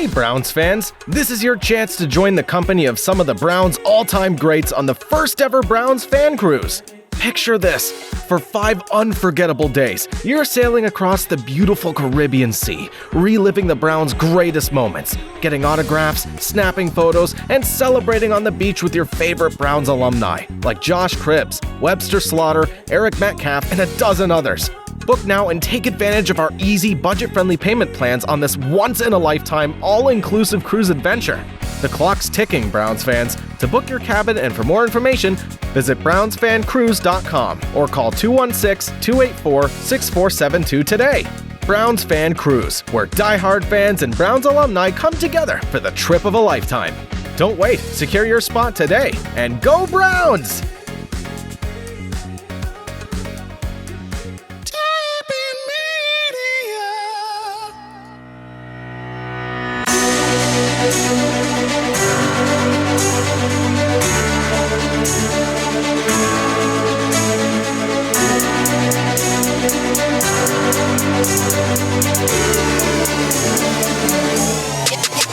Hey Browns fans, this is your chance to join the company of some of the Browns' all-time greats on the first ever Browns fan cruise. Picture this. For 5 unforgettable days, you're sailing across the beautiful Caribbean Sea, reliving the Browns' greatest moments, getting autographs, snapping photos, and celebrating on the beach with your favorite Browns alumni, like Josh Cribbs, Webster Slaughter, Eric Metcalf, and a dozen others. Book now and take advantage of our easy, budget-friendly payment plans on this once-in-a-lifetime, all-inclusive cruise adventure. The clock's ticking, Browns fans. To book your cabin and for more information, visit brownsfancruise.com or call 216-284-6472 today. Browns Fan Cruise, where diehard fans and Browns alumni come together for the trip of a lifetime. Don't wait, secure your spot today, and go Browns!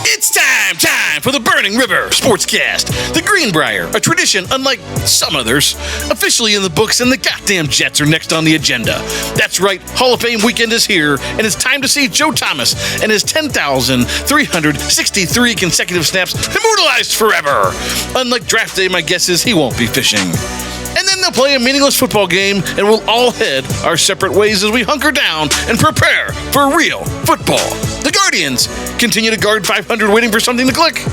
It's time for the Burning River Sportscast. The Greenbrier, a tradition unlike some others, officially in the books, and the goddamn Jets are next on the agenda. That's right, Hall of Fame weekend is here, and it's time to see Joe Thomas and his 10,363 consecutive snaps immortalized forever. Unlike draft day, my guess is he won't be fishing. And then they'll play a meaningless football game, and we'll all head our separate ways as we hunker down and prepare for real football. The Guardians continue to guard 500, waiting for something to click.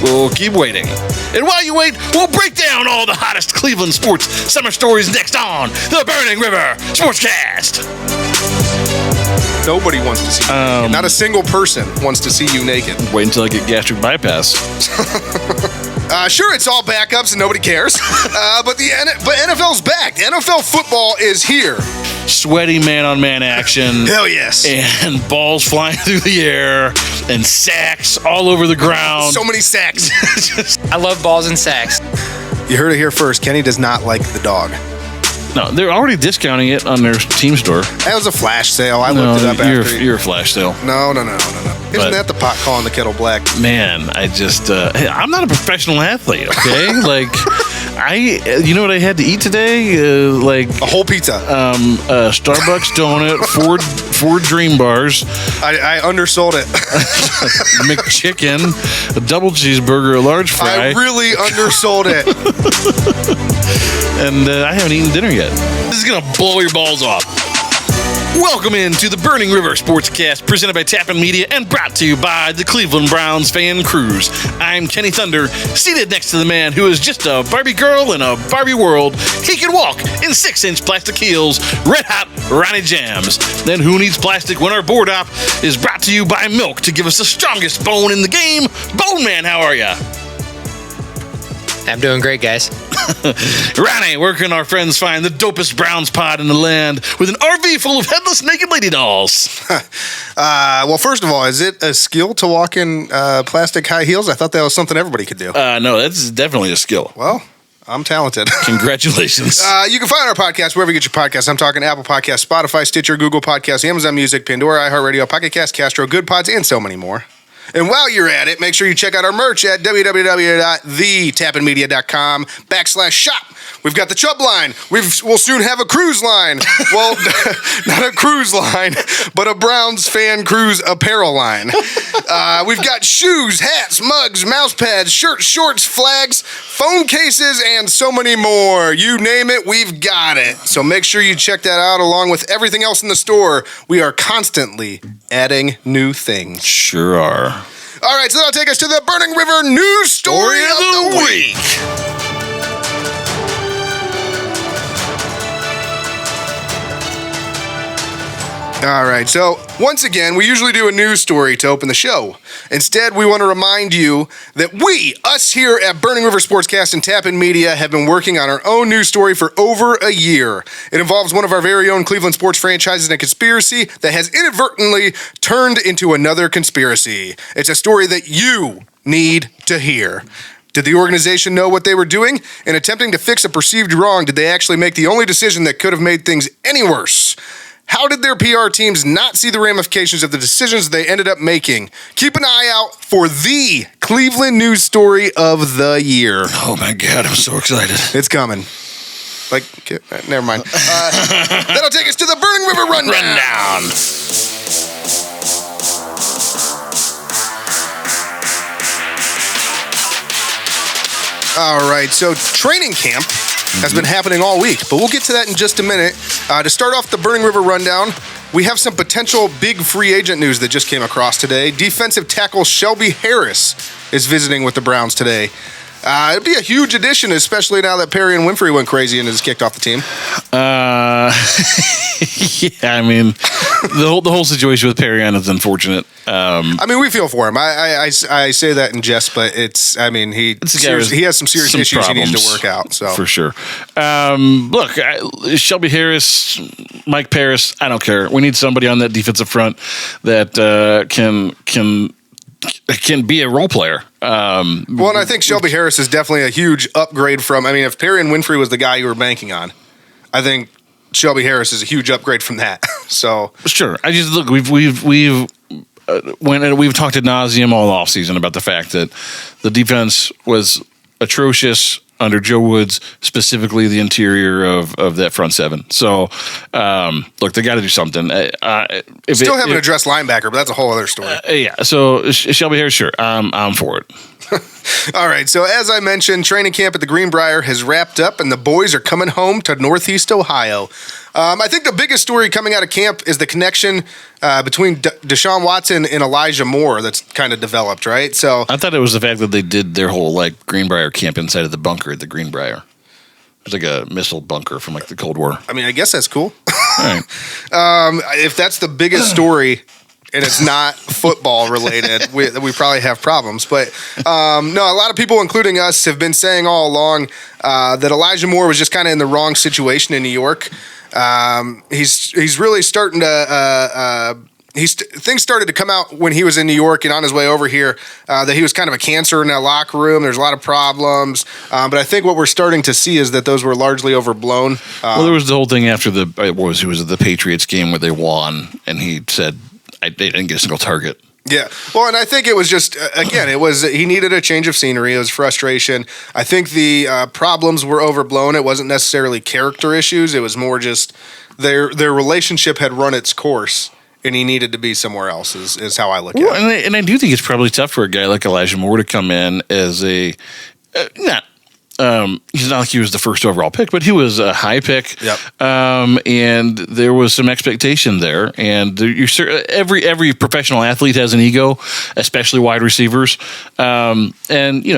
We'll keep waiting. And while you wait, we'll break down all the hottest Cleveland sports summer stories next on the Burning River Sportscast. Nobody wants to see you naked. Not a single person wants to see you naked. Wait until I get gastric bypass. Sure, it's all backups and nobody cares. But NFL's back. NFL football is here. Sweaty man-on-man action. Hell yes. And balls flying through the air. And sacks all over the ground. So many sacks. I love balls and sacks. You heard it here first. Kenny does not like the dog. No, they're already discounting it on their team store. That was a flash sale. I looked it up after. You're a flash sale. No. Isn't that the pot calling the kettle black? Man, I just, I'm not a professional athlete, okay? You know what I had to eat today? A whole pizza. Starbucks donut, four Dream Bars. I undersold it. McChicken, a double cheeseburger, a large fry. I really undersold it. And I haven't eaten dinner yet. This is going to blow your balls off. Welcome into the Burning River Sportscast, presented by Tappan Media and brought to you by the Cleveland Browns Fan Cruise. I'm Kenny Thunder, seated next to the man who is just a Barbie girl in a Barbie world. He can walk in 6-inch plastic heels, red hot Ronnie Jams. Then who needs plastic when our board op is brought to you by Milk to give us the strongest bone in the game? Bone Man, how are ya? I'm doing great, guys. Ronnie, where can our friends find the dopest Browns pod in the land with an RV full of headless naked lady dolls? Well, first of all, is it a skill to walk in plastic high heels? I thought that was something everybody could do. No, that's definitely a skill. Well, I'm talented. Congratulations. You can find our podcast wherever you get your podcasts. I'm talking Apple Podcasts, Spotify, Stitcher, Google Podcasts, Amazon Music, Pandora, iHeartRadio, Pocket Cast, Castro, Good Pods, and so many more. And while you're at it, make sure you check out our merch at www.thetappenmedia.com/shop. We've got the Chubb line. We'll soon have a cruise line. Well, not a cruise line, but a Browns Fan Cruise apparel line. We've got shoes, hats, mugs, mouse pads, shirts, shorts, flags, phone cases, and so many more. You name it, we've got it. So make sure you check that out along with everything else in the store. We are constantly adding new things. Sure are. All right, so that'll take us to the Burning River News Story of the Week. All right, so once again, we usually do a news story to open the show. Instead, we want to remind you that us here at Burning River Sportscast and Tappan Media, have been working on our own news story for over a year. It involves one of our very own Cleveland sports franchises and a conspiracy that has inadvertently turned into another conspiracy. It's a story that you need to hear. Did the organization know what they were doing? In attempting to fix a perceived wrong, did they actually make the only decision that could have made things any worse? How did their PR teams not see the ramifications of the decisions they ended up making? Keep an eye out for the Cleveland news story of the year. Oh my God, I'm so excited. It's coming. Never mind. That'll take us to the Burning River Rundown. All right, so training camp has been happening all week, but we'll get to that in just a minute. To start off the Burning River Rundown, we have some potential big free agent news that just came across today. Defensive tackle Shelby Harris is visiting with the Browns today. It'd be a huge addition, especially now that Perry and Winfrey went crazy and is kicked off the team. Yeah, I mean, the whole situation with Perry is unfortunate. I mean, we feel for him. I say that in jest, but he has some serious issues he needs to work out. So for sure. Look, Shelby Harris, Mike Paris, I don't care. We need somebody on that defensive front that can be a role player. Well, and I think Shelby Harris is definitely a huge upgrade from. I mean, if Perry and Winfrey was the guy you were banking on, I think Shelby Harris is a huge upgrade from that. So sure, I just look. We've talked ad nauseum all offseason about the fact that the defense was atrocious under Joe Woods, specifically the interior of that front seven. So, look, they got to do something. Still haven't addressed linebacker, but that's a whole other story. Yeah. So Shelby Harris, sure, I'm for it. All right. So as I mentioned, training camp at the Greenbrier has wrapped up, and the boys are coming home to Northeast Ohio. I think the biggest story coming out of camp is the connection between Deshaun Watson and Elijah Moore that's kind of developed, right? So I thought it was the fact that they did their whole Greenbrier camp inside of the bunker at the Greenbrier. It was like a missile bunker from the Cold War. I mean, I guess that's cool. All right. If that's the biggest story and it's not football related, we probably have problems. But no, a lot of people, including us, have been saying all along that Elijah Moore was just kind of in the wrong situation in New York. He's really starting to things started to come out when he was in New York and on his way over here that he was kind of a cancer in that locker room. There's a lot of problems, but I think what we're starting to see is that those were largely overblown. Well, there was the whole thing after it was the Patriots game where they won, and he said they didn't get a single target. Yeah. Well, and I think it was just, again, he needed a change of scenery. It was frustration. I think the problems were overblown. It wasn't necessarily character issues. It was more just their relationship had run its course and he needed to be somewhere else is how I look at it. And I do think it's probably tough for a guy like Elijah Moore to come in as a, he's not like he was the first overall pick, but he was a high pick. Yep. And there was some expectation there. And every professional athlete has an ego, especially wide receivers. And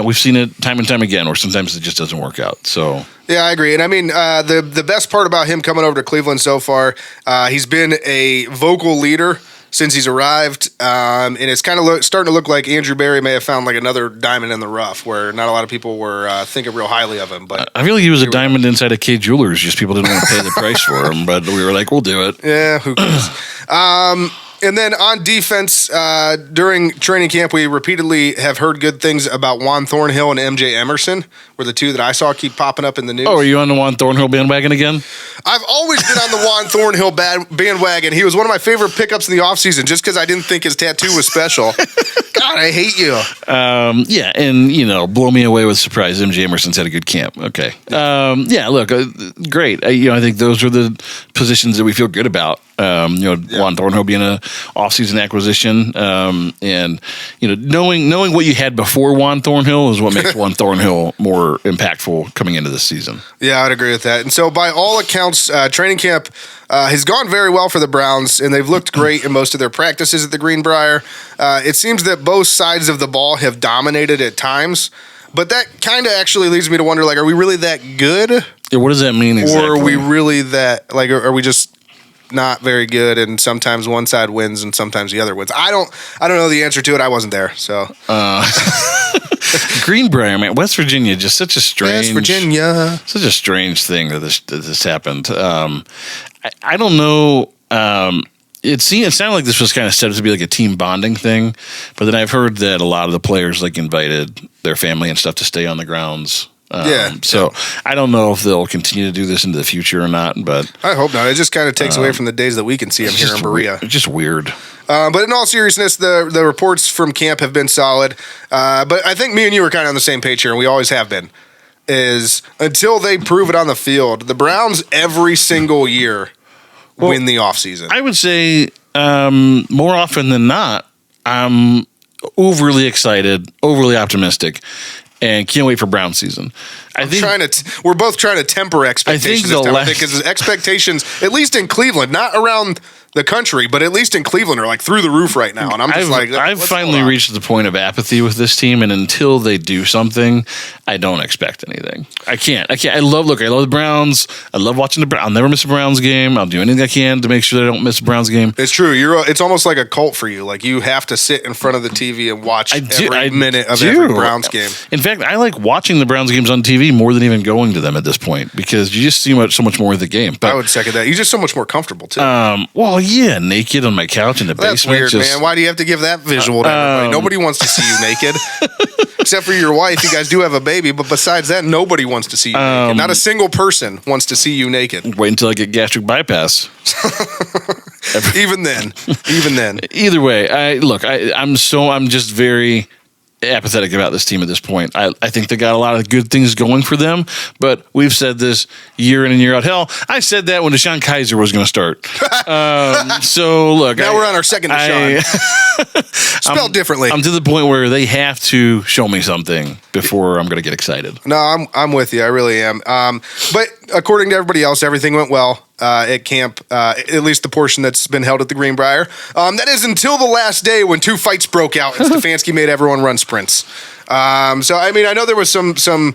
we've seen it time and time again, where sometimes it just doesn't work out. So. Yeah, I agree. And I mean, the best part about him coming over to Cleveland so far, he's been a vocal leader since he's arrived, and it's kind of starting to look like Andrew Berry may have found another diamond in the rough, where not a lot of people were thinking real highly of him. But I feel like he was a diamond inside of K Jewelers. Just people didn't want to pay the price for him, but we were like, we'll do it. Yeah, who cares? And then on defense, during training camp, we repeatedly have heard good things about Juan Thornhill and MJ Emerson, were the two that I saw keep popping up in the news. Oh, are you on the Juan Thornhill bandwagon again? I've always been on the Juan Thornhill bandwagon. He was one of my favorite pickups in the offseason just because I didn't think his tattoo was special. God, I hate you. Yeah, and, blow me away with surprise. MJ Emerson's had a good camp. Okay. Yeah, look, great. I think those are the positions that we feel good about. Juan Thornhill being a off-season acquisition, and knowing what you had before Juan Thornhill is what makes Juan Thornhill more impactful coming into this season. Yeah, I'd agree with that. And so, by all accounts, training camp has gone very well for the Browns, and they've looked great in most of their practices at the Greenbrier. It seems that both sides of the ball have dominated at times, but that kind of actually leads me to wonder, are we really that good? Yeah, what does that mean exactly? Or are we really that, are we just not very good, and sometimes one side wins and sometimes the other wins? I don't know the answer to it. I wasn't there, so. Greenbrier, man, West Virginia, just such a strange. Such a strange thing that this happened. I don't know. It sounded like this was kind of set up to be like a team bonding thing, but then I've heard that a lot of the players invited their family and stuff to stay on the grounds. So I don't know if they'll continue to do this into the future or not, but I hope not. It just kind of takes away from the days that we can see them here in Berea. It's just weird. But in all seriousness, the reports from camp have been solid. But I think me and you are kind of on the same page here, and we always have been, is until they prove it on the field, the Browns every single year win the offseason. I would say more often than not, I'm overly excited, overly optimistic, and can't wait for Brown season. We're both trying to temper expectations this time, because expectations, at least in Cleveland, not around the country, but at least in Cleveland, are like through the roof right now. And I've finally reached the point of apathy with this team, and until they do something, I don't expect anything. I can't. I love the Browns. I love watching the Browns. I'll never miss a Browns game. I'll do anything I can to make sure that I don't miss a Browns game. It's true. It's almost like a cult for you. Like, you have to sit in front of the TV and watch every minute of every Browns game. In fact, I like watching the Browns games on TV more than even going to them at this point, because you just see so much more of the game. But I would second that. You're just so much more comfortable too. Well, yeah, naked on my couch in the basement. That's weird, man. Why do you have to give that visual to everybody? Nobody wants to see you naked. Except for your wife. You guys do have a baby, but besides that, nobody wants to see you naked. Not a single person wants to see you naked. Wait until I get gastric bypass. Even then. Either way, I'm just very apathetic about this team at this point. I think they got a lot of good things going for them, but we've said this year in and year out. Hell, I said that when Deshaun Kaiser was going to start. So look, now we're on our second Deshaun. Spelled differently. I'm to the point where they have to show me something before I'm going to get excited. No, I'm with you. I really am. But according to everybody else, everything went well at camp, at least the portion that's been held at the Greenbrier. That is until the last day when 2 fights broke out and Stefanski made everyone run sprints. So, I mean, I know there was some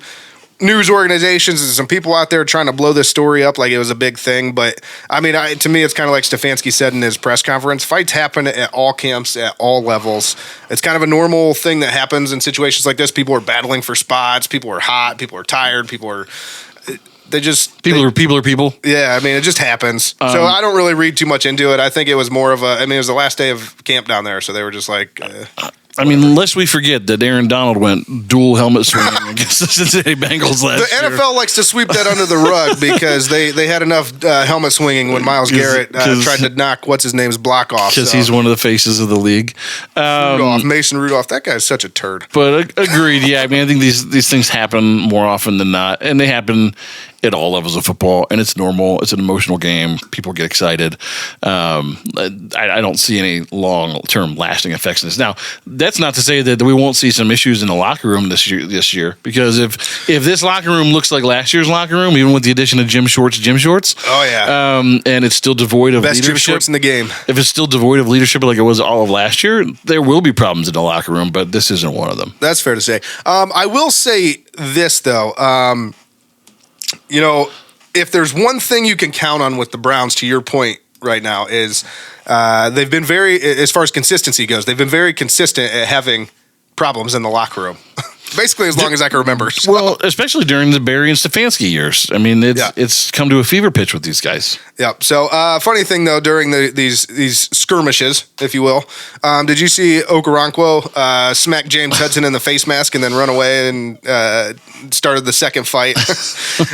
news organizations and some people out there trying to blow this story up like it was a big thing. But, I mean, to me, it's kind of like Stefanski said in his press conference. Fights happen at all camps, at all levels. It's kind of a normal thing that happens in situations like this. People are battling for spots. People are hot. People are tired. People are people. Yeah, I mean, it just happens. So I don't really read too much into it. I think it was more of it was the last day of camp down there, so they were just like... I mean, unless we forget that Aaron Donald went dual helmet swinging against the Cincinnati Bengals last year. The NFL likes to sweep that under the rug because they had enough helmet swinging when Myles Garrett tried to knock what's-his-name's block off. Because he's one of the faces of the league. Mason Rudolph, that guy's such a turd. But agreed, yeah. I mean, I think these things happen more often than not, and they happen at all levels of football, and it's normal. It's an emotional game. People get excited. I don't see any long-term lasting effects of this. Now, that's not to say that we won't see some issues in the locker room this year, because if this locker room looks like last year's locker room, even with the addition of gym shorts, oh yeah, and it's still devoid of best leadership, gym shorts in the game. If it's still devoid of leadership like it was all of last year, there will be problems in the locker room, but this isn't one of them. That's fair to say. I will say this though. If there's one thing you can count on with the Browns, to your point right now, is they've been as far as consistency goes, they've been very consistent at having problems in the locker room. Basically, as long as I can remember. So. Well, especially during the Barry and Stefanski years. I mean, it's come to a fever pitch with these guys. Yep. So, funny thing though, during these skirmishes, if you will, did you see Okoronkwo smack James Hudson in the face mask and then run away and started the second fight?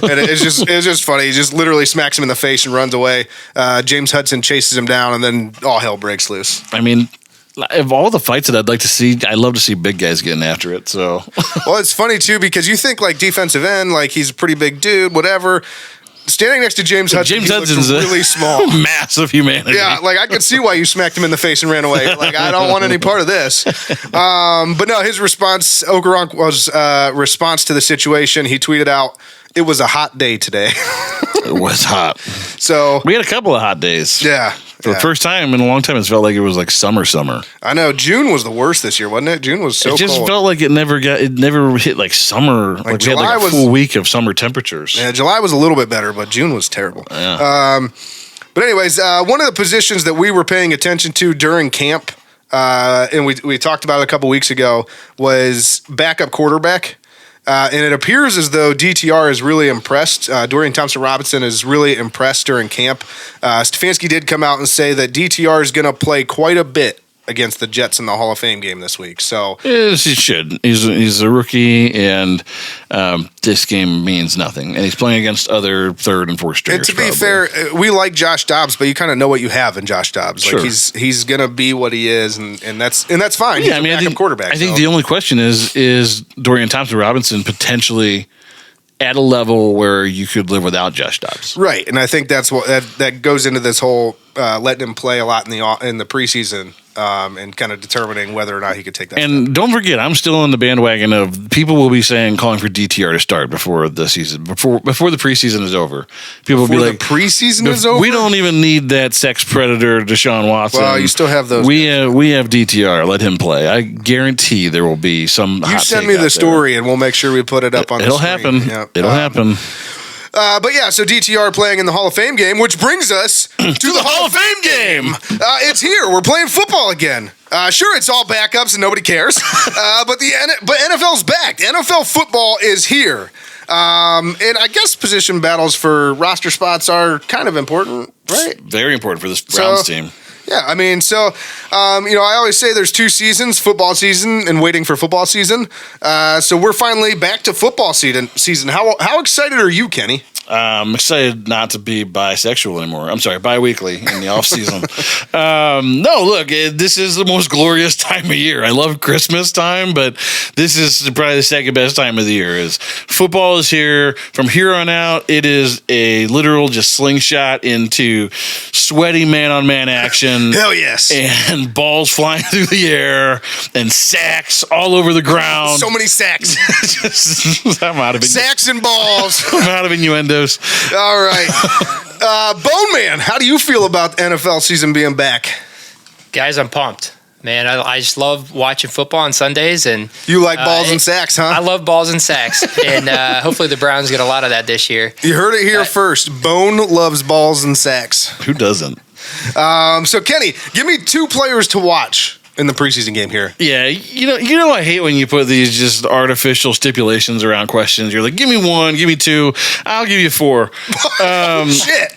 And it's just funny. He just literally smacks him in the face and runs away. James Hudson chases him down, and then all hell breaks loose. I mean, of all the fights that I'd like to see, I love to see big guys getting after it. So, well, it's funny too because you think like defensive end, like he's a pretty big dude, whatever. Standing next to James Hudson, he looks really small, massive humanity. Yeah, like I could see why you smacked him in the face and ran away. Like I don't want any part of this. But no, his response, Okoronkwo's response to the situation, he tweeted out, "It was a hot day today." It was hot. So we had a couple of hot days. Yeah. For the first time in a long time, it felt like it was like summer. I know. June was the worst this year, wasn't it? June was so cold. It just felt like it never hit like summer. Like we had like a full week of summer temperatures. Yeah, July was a little bit better, but June was terrible. Yeah. But anyways, one of the positions that we were paying attention to during camp, and we talked about it a couple weeks ago, was backup quarterback. And it appears as though DTR is really impressed. Dorian Thompson-Robinson is really impressed during camp. Stefanski did come out and say that DTR is going to play quite a bit against the Jets in the Hall of Fame game this week. So Yes, he should. He's a rookie, and this game means nothing. And he's playing against other third and fourth stringers. And to be fair, we like Josh Dobbs, but you kind of know what you have in Josh Dobbs. Sure. Like he's gonna be what he is, and that's fine. Yeah, He's a backup quarterback. I think the only question is Dorian Thompson-Robinson potentially at a level where you could live without Josh Dobbs. Right, and I think that's what that goes into this whole letting him play a lot in the preseason and kind of determining whether or not he could take that. And don't forget, I'm still on the bandwagon of people will be calling for DTR to start before the season, before the preseason is over. People will be like, the preseason is over. We don't even need that sex predator Deshaun Watson. Well, you still have those. We have DTR. Let him play. I guarantee there will be some. You send me the story, and we'll make sure we put it up on. It'll the screen. happen. Yep. It'll happen. But yeah, so DTR playing in the Hall of Fame game, which brings us to the Hall of Fame game. It's here. We're playing football again. Sure, it's all backups and nobody cares. But NFL's back. NFL football is here. And I guess position battles for roster spots are kind of important, right? Very important for this Browns team. Yeah, I mean, I always say there's two seasons, football season and waiting for football season. So we're finally back to football season. How excited are you, Kenny? I'm excited not to be bisexual anymore. I'm sorry, bi-weekly in the off season. No, look, this is the most glorious time of year. I love Christmas time, but this is probably the second best time of the year. Is football is here. From here on out, it is a literal just slingshot into sweaty man-on-man action. Hell yes. And balls flying through the air and sacks all over the ground. So many sacks. I'm out of it. Sacks and balls. I'm out of innuendos. All right. Bone Man, how do you feel about the NFL season being back? Guys, I'm pumped. Man, I just love watching football on Sundays. And you like balls and sacks, huh? I love balls and sacks. And hopefully the Browns get a lot of that this year. You heard it here first. Bone loves balls and sacks. Who doesn't? So, Kenny, give me two players to watch in the preseason game here. Yeah, you know, I hate when you put these just artificial stipulations around questions. You're like, give me one, give me two, I'll give you four. Shit.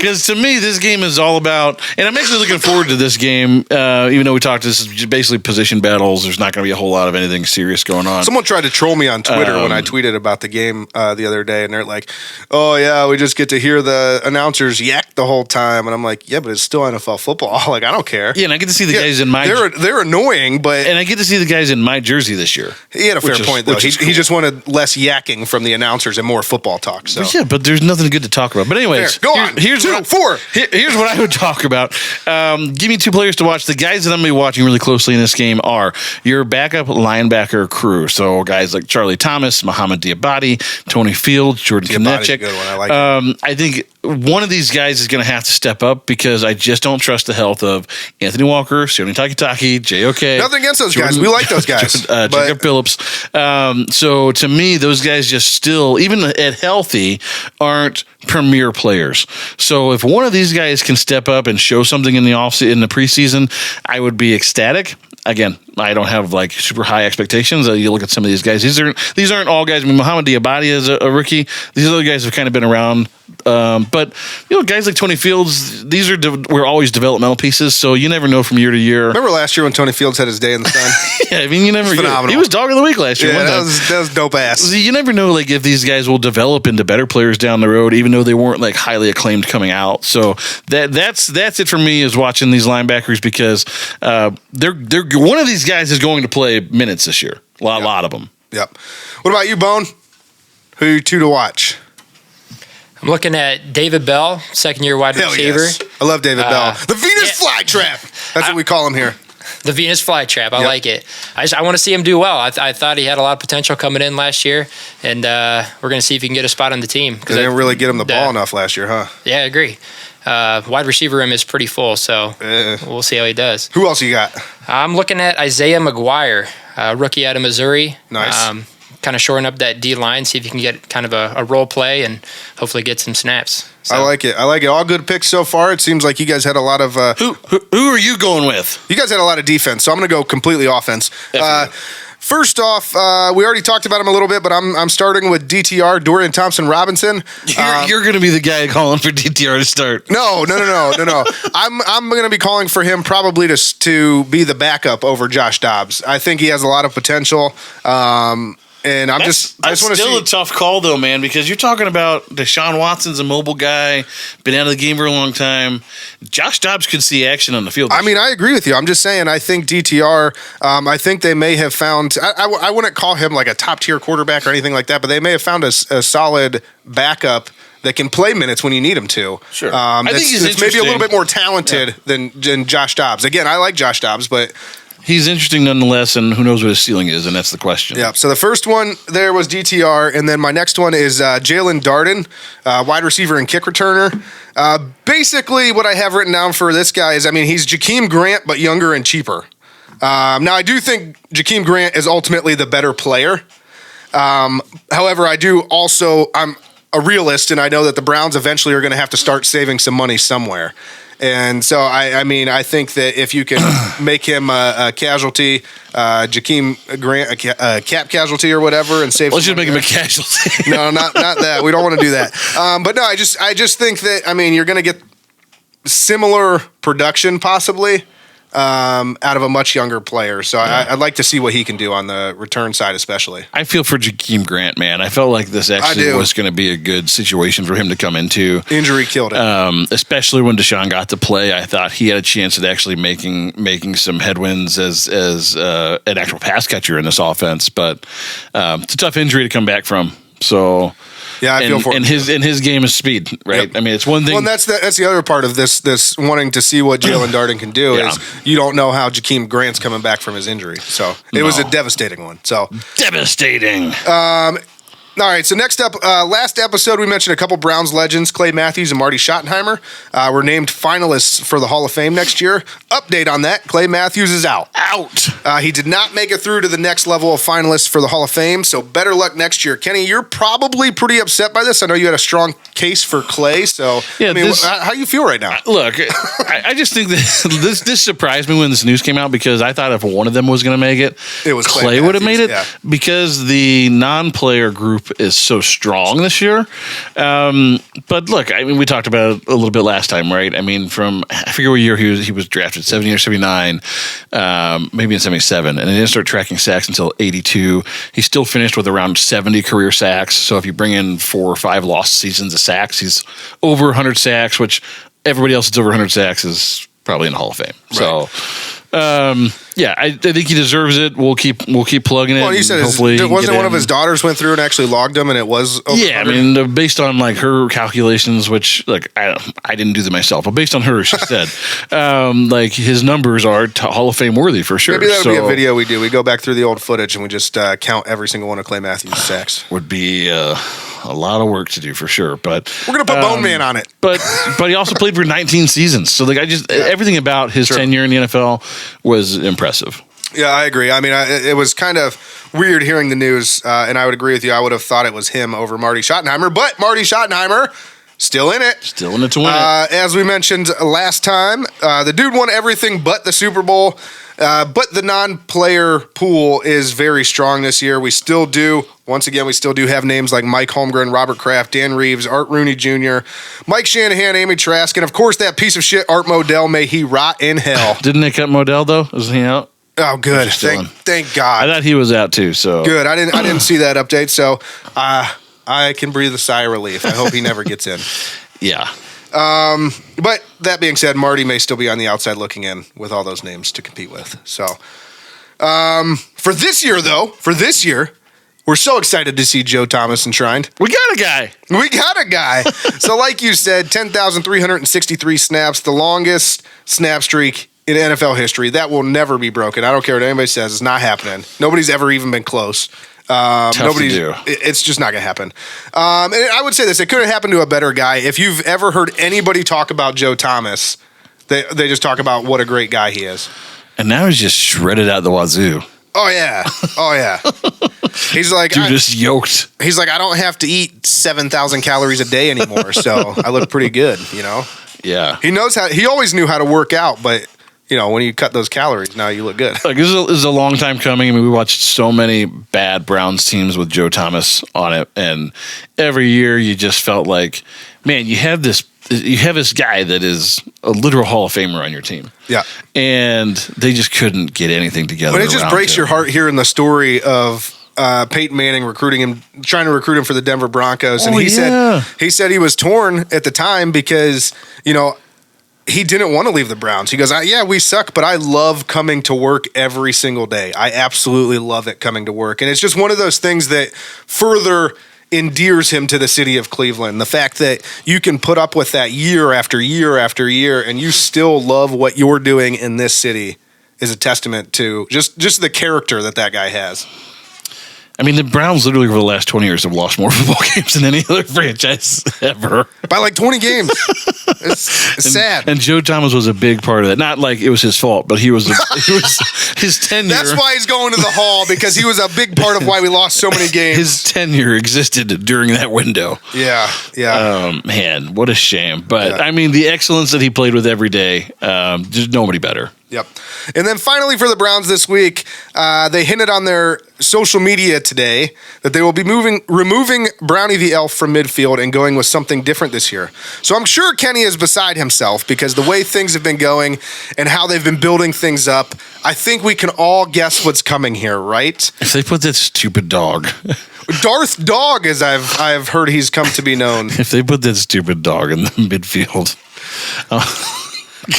Because to me, this game is all about, and I'm actually looking forward to this game. Even though we talked, this is basically position battles. There's not going to be a whole lot of anything serious going on. Someone tried to troll me on Twitter when I tweeted about the game the other day, and they're like, "Oh yeah, we just get to hear the announcers yak the whole time," and I'm like, "Yeah, but it's still NFL football. Like, I don't care." Yeah, and I get to see the guys in my. They're annoying, but and I get to see the guys in my jersey this year. He had a fair point though. He just wanted less yakking from the announcers and more football talk. So yeah, but there's nothing good to talk about. But anyways, go on. Here's what I would talk about. Give me two players to watch. The guys that I'm going to be watching really closely in this game are your backup linebacker crew. So guys like Charlie Thomas, Mohamed Diabate, Tony Fields, Jordan Konechek. Good one. I like it. I think one of these guys is going to have to step up because I just don't trust the health of Anthony Walker, Sione Takitaki, JOK. Nothing against those guys. We like those guys. Jacob Phillips. So to me, those guys just still, even at healthy, aren't premier players. So if one of these guys can step up and show something in the preseason, I would be ecstatic. Again, I don't have like super high expectations. You look at some of these guys; these aren't all guys. I mean, Mohamed Diabate is a rookie. These other guys have kind of been around, but guys like Tony Fields, these were always developmental pieces. So you never know from year to year. Remember last year when Tony Fields had his day in the sun? Yeah, I mean, you never. Phenomenal. He was dog of the week last year. Yeah, that was dope ass. You never know, like if these guys will develop into better players down the road, even though they weren't like highly acclaimed coming out. So that's it for me is watching these linebackers because they're one of these guys is going to play minutes this year. A lot of them. Yep. What about you, Bone? Who are you two to watch? I'm looking at David Bell, second-year wide receiver. Yes. I love David Bell. The Venus flytrap. That's what we call him here. The Venus flytrap. I like it. I want to see him do well. I thought he had a lot of potential coming in last year, and we're going to see if he can get a spot on the team. They didn't really get him the ball enough last year, huh? Yeah, I agree. Wide receiver room is pretty full, so we'll see how he does. Who else you got? I'm looking at Isaiah McGuire, rookie out of Missouri. Nice. Kind of shoring up that D line, see if you can get kind of a role play and hopefully get some snaps. So. I like it. All good picks so far. It seems like you guys had a lot of. Who are you going with? You guys had a lot of defense, so I'm going to go completely offense. First off, we already talked about him a little bit, but I'm starting with DTR, Dorian Thompson-Robinson. You're going to be the guy calling for DTR to start. No. I'm going to be calling for him probably to be the backup over Josh Dobbs. I think he has a lot of potential. And I just want to see. Still a tough call, though, man, because you're talking about Deshaun Watson's a mobile guy, been out of the game for a long time. Josh Dobbs could see action on the field. I mean, I agree with you. I'm just saying, I think DTR, I think they may have found, I wouldn't call him like a top-tier quarterback or anything like that, but they may have found a solid backup that can play minutes when you need him to. Sure. I think he's maybe a little bit more talented than Josh Dobbs. Again, I like Josh Dobbs, but he's interesting nonetheless, and who knows what his ceiling is, and that's the question. Yeah, so the first one there was DTR, and then my next one is Jalen Darden, wide receiver and kick returner. Basically, what I have written down for this guy is, I mean, he's Jakeem Grant, but younger and cheaper. Now, I do think Jakeem Grant is ultimately the better player. However, I'm a realist, and I know that the Browns eventually are going to have to start saving some money somewhere. And so, I think that if you can make him a casualty, Jakeem Grant, a cap casualty or whatever, and save. Let's just make him a casualty. No, not that. We don't want to do that. But no, I just think that, I mean, you're going to get similar production possibly out of a much younger player. So I'd like to see what he can do on the return side, especially. I feel for Jakeem Grant, man. I felt like this actually was going to be a good situation for him to come into. Injury killed it. Especially when Deshaun got to play. I thought he had a chance at actually making some headwinds as an actual pass catcher in this offense. But it's a tough injury to come back from. So. Yeah, I feel for him. And his game is speed, right? Yep. I mean, it's one thing. Well, that's the other part of this wanting to see what Jalen Darden can do is you don't know how Jakeem Grant's coming back from his injury. So it was a devastating one. So devastating. All right, so next up, last episode we mentioned a couple Browns legends, Clay Matthews and Marty Schottenheimer, were named finalists for the Hall of Fame next year. Update on that, Clay Matthews is out. He did not make it through to the next level of finalists for the Hall of Fame, so better luck next year. Kenny, you're probably pretty upset by this. I know you had a strong case for Clay, so yeah, how do you feel right now? Look, I just think that this surprised me when this news came out because I thought if one of them was going to make it was Clay would have made it because the non-player group is so strong this year. But look, I mean, we talked about it a little bit last time, right? I mean, I forget what year he was drafted, 70 or 79, maybe in 77, and he didn't start tracking sacks until 82. He still finished with around 70 career sacks. So if you bring in 4 or 5 lost seasons of sacks, he's over 100 sacks, which everybody else that's over 100 sacks is probably in the Hall of Fame. Right. So, I think he deserves it. We'll keep plugging it. Well, you said wasn't one of his daughters went through and actually logged him, and it was over 100? I mean, based on like her calculations, which like I didn't do them myself, but based on her, she said, like his numbers are Hall of Fame worthy for sure. Maybe that would be a video we do. We go back through the old footage and we just count every single one of Clay Matthews' sacks. Would be a lot of work to do for sure, but we're gonna put Bone Man on it. But he also played for 19 seasons, so like everything about his tenure in the NFL was impressive. Yeah, I agree. I mean, it was kind of weird hearing the news, and I would agree with you. I would have thought it was him over Marty Schottenheimer, but Marty Schottenheimer still in it. Still in it to win it. As we mentioned last time, the dude won everything but the Super Bowl, but the non-player pool is very strong this year. We still do have names like Mike Holmgren, Robert Kraft, Dan Reeves, Art Rooney Jr., Mike Shanahan, Amy Trask, and of course that piece of shit Art Modell, may he rot in hell. Didn't they cut Modell though? Isn't he out? Oh, good. Thank God. I thought he was out too. So good. I didn't see that update. So I can breathe a sigh of relief. I hope he never gets in. Yeah. But that being said, Marty may still be on the outside looking in with all those names to compete with. So for this year, we're so excited to see Joe Thomas enshrined. We got a guy. So like you said, 10,363 snaps, the longest snap streak in NFL history. That will never be broken. I don't care what anybody says. It's not happening. Nobody's ever even been close. Tough to do. It's just not going to happen. And I would say this. It could have happened to a better guy. If you've ever heard anybody talk about Joe Thomas, they just talk about what a great guy he is. And now he's just shredded out the wazoo. Oh, yeah. He's like... Dude, just yoked. He's like, I don't have to eat 7,000 calories a day anymore, so I look pretty good, you know? Yeah. He always knew how to work out, but... when you cut those calories, now you look good. Look, this is a long time coming. I mean, we watched so many bad Browns teams with Joe Thomas on it, and every year you just felt like, man, you have this guy that is a literal Hall of Famer on your team. Yeah. And they just couldn't get anything together. But it just breaks your heart hearing the story of Peyton Manning trying to recruit him for the Denver Broncos. And he said he was torn at the time because, he didn't want to leave the Browns. He goes, yeah, we suck, but I love coming to work every single day. I absolutely love it coming to work. And it's just one of those things that further endears him to the city of Cleveland. The fact that you can put up with that year after year after year and you still love what you're doing in this city is a testament to just the character that guy has. I mean, the Browns literally over the last 20 years have lost more football games than any other franchise ever. By like 20 games. It's sad. And Joe Thomas was a big part of that. Not like it was his fault, but he was his tenure. That's why he's going to the Hall, because he was a big part of why we lost so many games. His tenure existed during that window. Yeah. Man, what a shame. But, I mean, the excellence that he played with every day, there's nobody better. Yep. And then finally for the Browns this week, they hinted on their social media today that they will be removing Brownie the Elf from midfield and going with something different this year. So I'm sure Kenny is beside himself because the way things have been going and how they've been building things up, I think we can all guess what's coming here, right? If they put that stupid dog... Darth Dog, as I've heard he's come to be known. If they put that stupid dog in the midfield...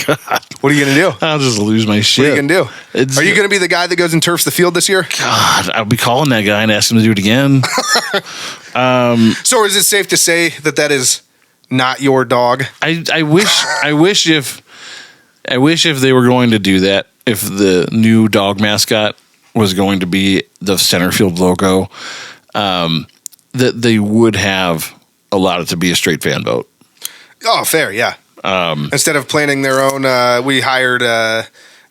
God. What are you going to do? I'll just lose my shit. What are you going to do? Are you going to be the guy that goes and turfs the field this year? God, I'll be calling that guy and asking him to do it again. So is it safe to say that is not your dog? I wish if they were going to do that, if the new dog mascot was going to be the center field logo, that they would have allowed it to be a straight fan vote. Oh, fair, yeah. Instead of planning their own, we hired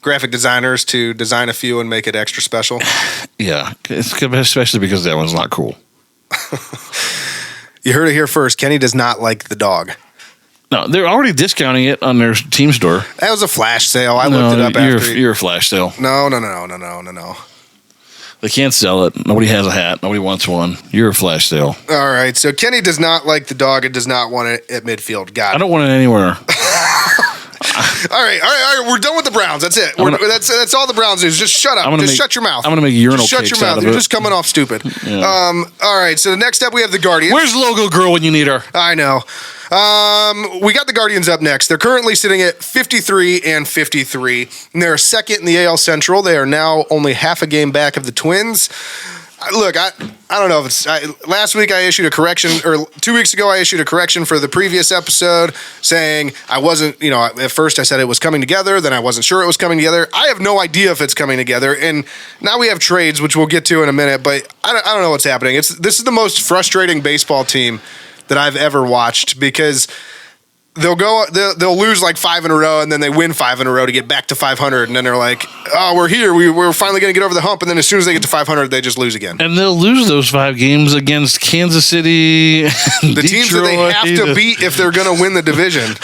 graphic designers to design a few and make it extra special. Yeah, especially because that one's not cool. You heard it here first. Kenny does not like the dog. No, they're already discounting it on their team store. That was a flash sale. I looked it up after. You're a flash sale. No. They can't sell it. Nobody has a hat. Nobody wants one. You're a flash sale. All right. So Kenny does not like the dog and does not want it at midfield. Got it. I don't want it anywhere. All right. We're done with the Browns. That's it. That's all the Browns news. Just shut up. Shut your mouth. I'm going to make urinal Shut cakes your mouth. out of You're it. just coming off stupid. Yeah. All right. So the next up, we have the Guardians. Where's Logo Girl when you need her? I know. We got the Guardians up next. They're currently sitting at 53-53, and they're second in the AL Central. They are now only half a game back of the Twins. Look, I don't know if it's last week I issued a correction, or 2 weeks ago I issued a correction for the previous episode saying I wasn't, at first I said it was coming together, then I wasn't sure it was coming together. I have no idea if it's coming together, and now we have trades, which we'll get to in a minute, but I don't know what's happening. This is the most frustrating baseball team that I've ever watched, because they'll lose like 5 in a row, and then they win 5 in a row to get back to 500, and then they're like, oh, we're here, we're finally going to get over the hump, and then as soon as they get to 500, they just lose again. And they'll lose those 5 games against Kansas City, the teams that they have to beat if they're going to win the division.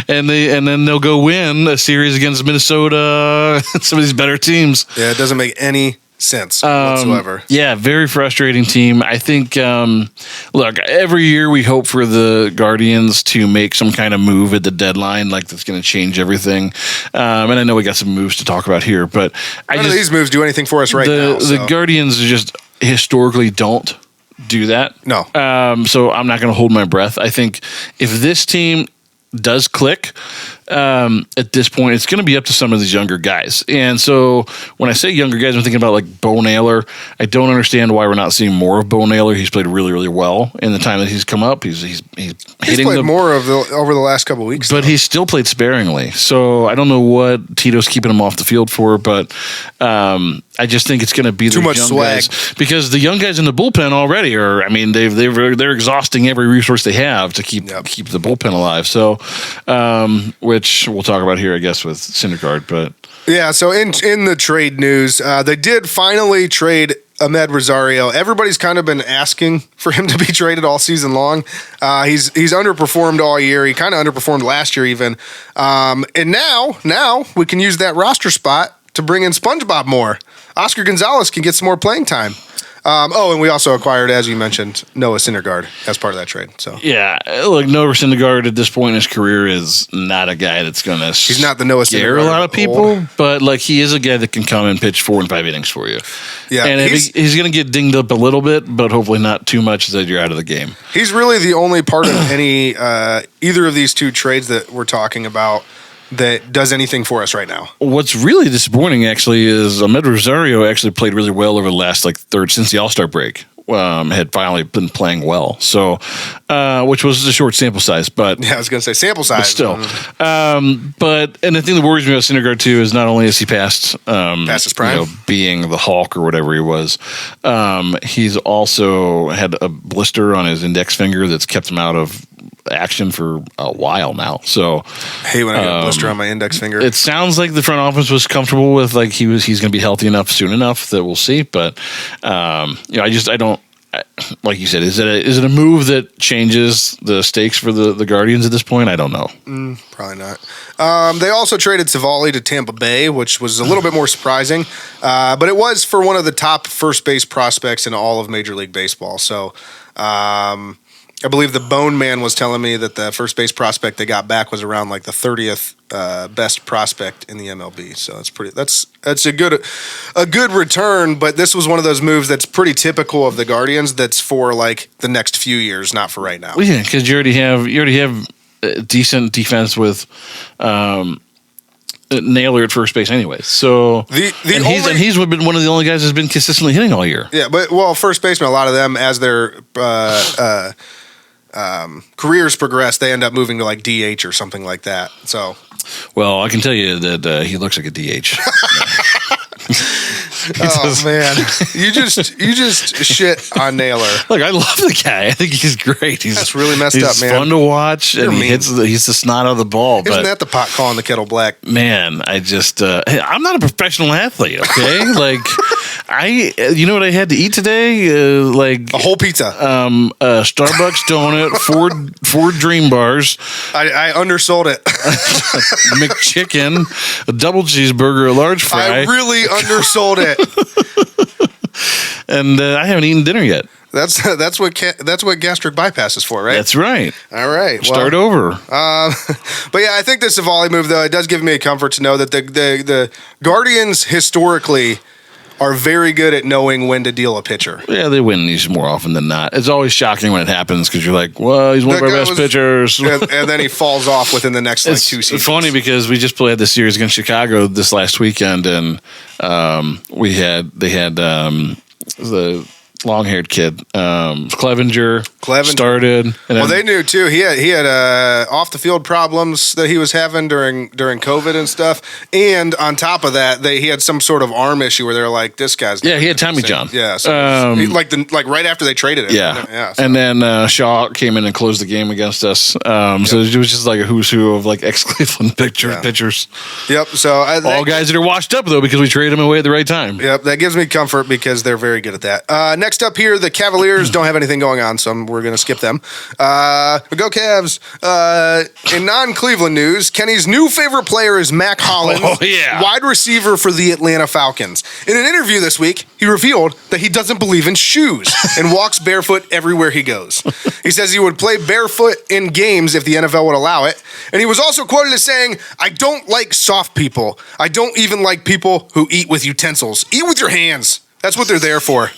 and then they'll go win a series against Minnesota, some of these better teams. Yeah, it doesn't make any sense whatsoever. Yeah, very frustrating team. I think, look, every year we hope for the Guardians to make some kind of move at the deadline, like that's going to change everything. And I know we got some moves to talk about here, but none of these moves do anything for us now. The Guardians just historically don't do that. No. So I'm not going to hold my breath. I think if this team does click at this point, it's going to be up to some of these younger guys. And so when I say younger guys, I'm thinking about like Bo Naylor. I don't understand why we're not seeing more of Bo Naylor. He's played really, really well in the time that he's come up. He's hitting played more over the last couple of weeks, but he's still played sparingly. So I don't know what Tito's keeping him off the field for, but I just think it's going to be too much young swag, guys, because the young guys in the bullpen already are. I mean, they're exhausting every resource they have to keep the bullpen alive. So, which we'll talk about here, I guess, with Syndergaard. But yeah, so in the trade news, they did finally trade Ahmed Rosario. Everybody's kind of been asking for him to be traded all season long. He's underperformed all year. He kind of underperformed last year even. And now we can use that roster spot to bring in SpongeBob more. Oscar Gonzalez can get some more playing time. And we also acquired, as you mentioned, Noah Syndergaard as part of that trade. So yeah, look, Noah Syndergaard at this point in his career is not a guy that's going to. He's not the Noah Syndergaard. Scare a lot of people, but like he is a guy that can come and pitch 4 and 5 innings for you. Yeah, and he's going to get dinged up a little bit, but hopefully not too much that you're out of the game. He's really the only part of any either of these two trades that we're talking about that does anything for us right now. What's really disappointing, actually, is Ahmed Rosario actually played really well over the last since the All-Star break. Had finally been playing well, so which was a short sample size, but yeah, I was going to say sample size, but still. And the thing that worries me about Syndergaard too is not only is he past his prime, being the Hulk or whatever he was, he's also had a blister on his index finger that's kept him out of action for a while now. So hey, when I get a blister on my index finger, it sounds like the front office was comfortable with he's going to be healthy enough soon enough that we'll see. But I don't. Like you said, is it a move that changes the stakes for the Guardians at this point? I don't know. Probably not. They also traded Savali to Tampa Bay, which was a little bit more surprising, but it was for one of the top first base prospects in all of Major League Baseball. So I believe the Bone Man was telling me that the first base prospect they got back was around like the 30th best prospect in the MLB. So that's a good return. But this was one of those moves that's pretty typical of the Guardians. That's for like the next few years, not for right now. Well, yeah, because you already have decent defense with Naylor at first base, anyway. So he's been one of the only guys that's been consistently hitting all year. Yeah, but first baseman, a lot of them as their careers progress, they end up moving to like DH or something like that. So, well, I can tell you that he looks like a DH. Man, you just shit on Naylor. Look, I love the guy. I think he's great. That's really messed up, man. He's fun to watch, and he's the snot out of the ball. Isn't that the pot calling the kettle black? Man, I just I'm not a professional athlete. Okay, like you know what I had to eat today? Like a whole pizza, Starbucks donut, four Dream Bars. I undersold it. McChicken, a double cheeseburger, a large fry. I really undersold it. And I haven't eaten dinner yet. That's what gastric bypass is for, right? That's right. All right. Start over. But yeah, I think this Savali move, though, it does give me a comfort to know that the Guardians historically are very good at knowing when to deal a pitcher. Yeah, they win these more often than not. It's always shocking when it happens because you're like, well, he's one of our best pitchers. And then he falls off within the next 2 seasons. It's funny because we just played this series against Chicago this last weekend, and they had the long-haired kid, Clevenger started. And they knew too. He had off-the-field problems that he was having during COVID and stuff. And on top of that, he had some sort of arm issue where they're like, "This guy's." Yeah, he had Tommy John. Yeah, so like right after they traded him. Yeah. So. And then Shaw came in and closed the game against us. So it was just like a who's who of like ex-Cleveland pitchers. Yep. So all guys that are washed up though because we traded them away at the right time. Yep. That gives me comfort because they're very good at that. Next up here, the Cavaliers don't have anything going on, so we're going to skip them. Go Cavs. In non-Cleveland news, Kenny's new favorite player is Mac Hollins, wide receiver for the Atlanta Falcons. In an interview this week, he revealed that he doesn't believe in shoes and walks barefoot everywhere he goes. He says he would play barefoot in games if the NFL would allow it. And he was also quoted as saying, "I don't like soft people. I don't even like people who eat with utensils. Eat with your hands. That's what they're there for."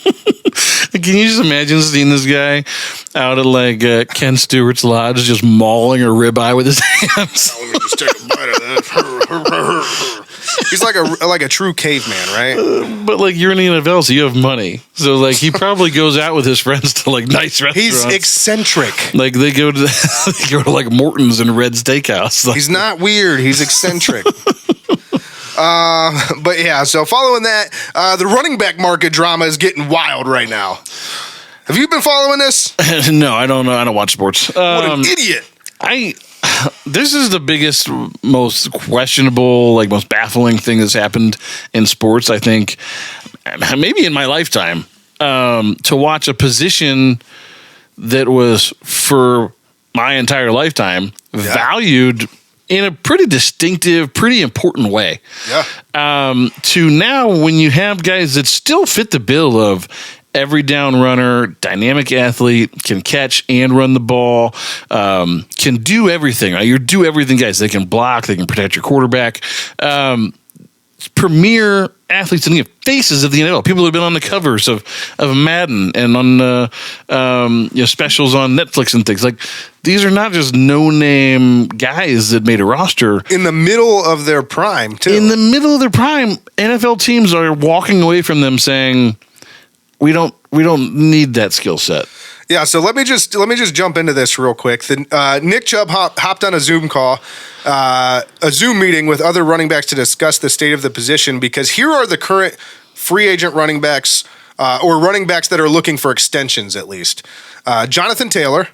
Can you just imagine seeing this guy out at like Ken Stewart's lodge just mauling a ribeye with his hands? Let me just take a bite of that. He's like a true caveman, right? But like you're in the NFL, so you have money. So like he probably goes out with his friends to like nice restaurants. He's eccentric. Like they go to like Morton's and Red Steakhouse. Like, he's not weird. He's eccentric. But yeah, so following that, the running back market drama is getting wild right now. Have you been following this? No, I don't know. I don't watch sports. What an idiot. This is the biggest, most questionable, like most baffling thing that's happened in sports, I think, maybe in my lifetime. to watch a position that was, for my entire lifetime, valued in a pretty distinctive, pretty important way. Yeah. To now, when you have guys that still fit the bill of every down runner, dynamic athlete, can catch and run the ball, can do everything. Right? You do everything, guys. They can block, they can protect your quarterback. Premier athletes in the faces of the NFL. People who have been on the covers of Madden and on specials on Netflix and things. Like, these are not just no-name guys that made a roster. In the middle of their prime, too. In the middle of their prime, NFL teams are walking away from them saying, we don't need that skill set. Yeah, so let me just jump into this real quick. Nick Chubb hopped on a Zoom call, a Zoom meeting with other running backs to discuss the state of the position, because here are the current free agent running backs, or running backs that are looking for extensions at least. Jonathan Taylor,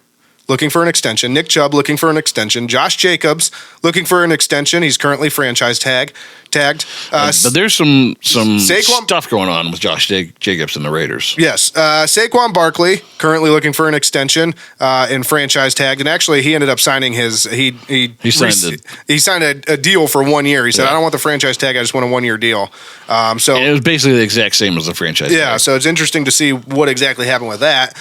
looking for an extension. Nick Chubb, looking for an extension. Josh Jacobs, looking for an extension. He's currently franchise tagged. But there's some stuff going on with Josh Jacobs and the Raiders. Yes. Saquon Barkley, currently looking for an extension and franchise tagged. And actually, he ended up signing he signed a deal for 1 year. He said, I don't want the franchise tag. I just want a 1 year deal. And it was basically the exact same as the franchise tag. Yeah, so it's interesting to see what exactly happened with that.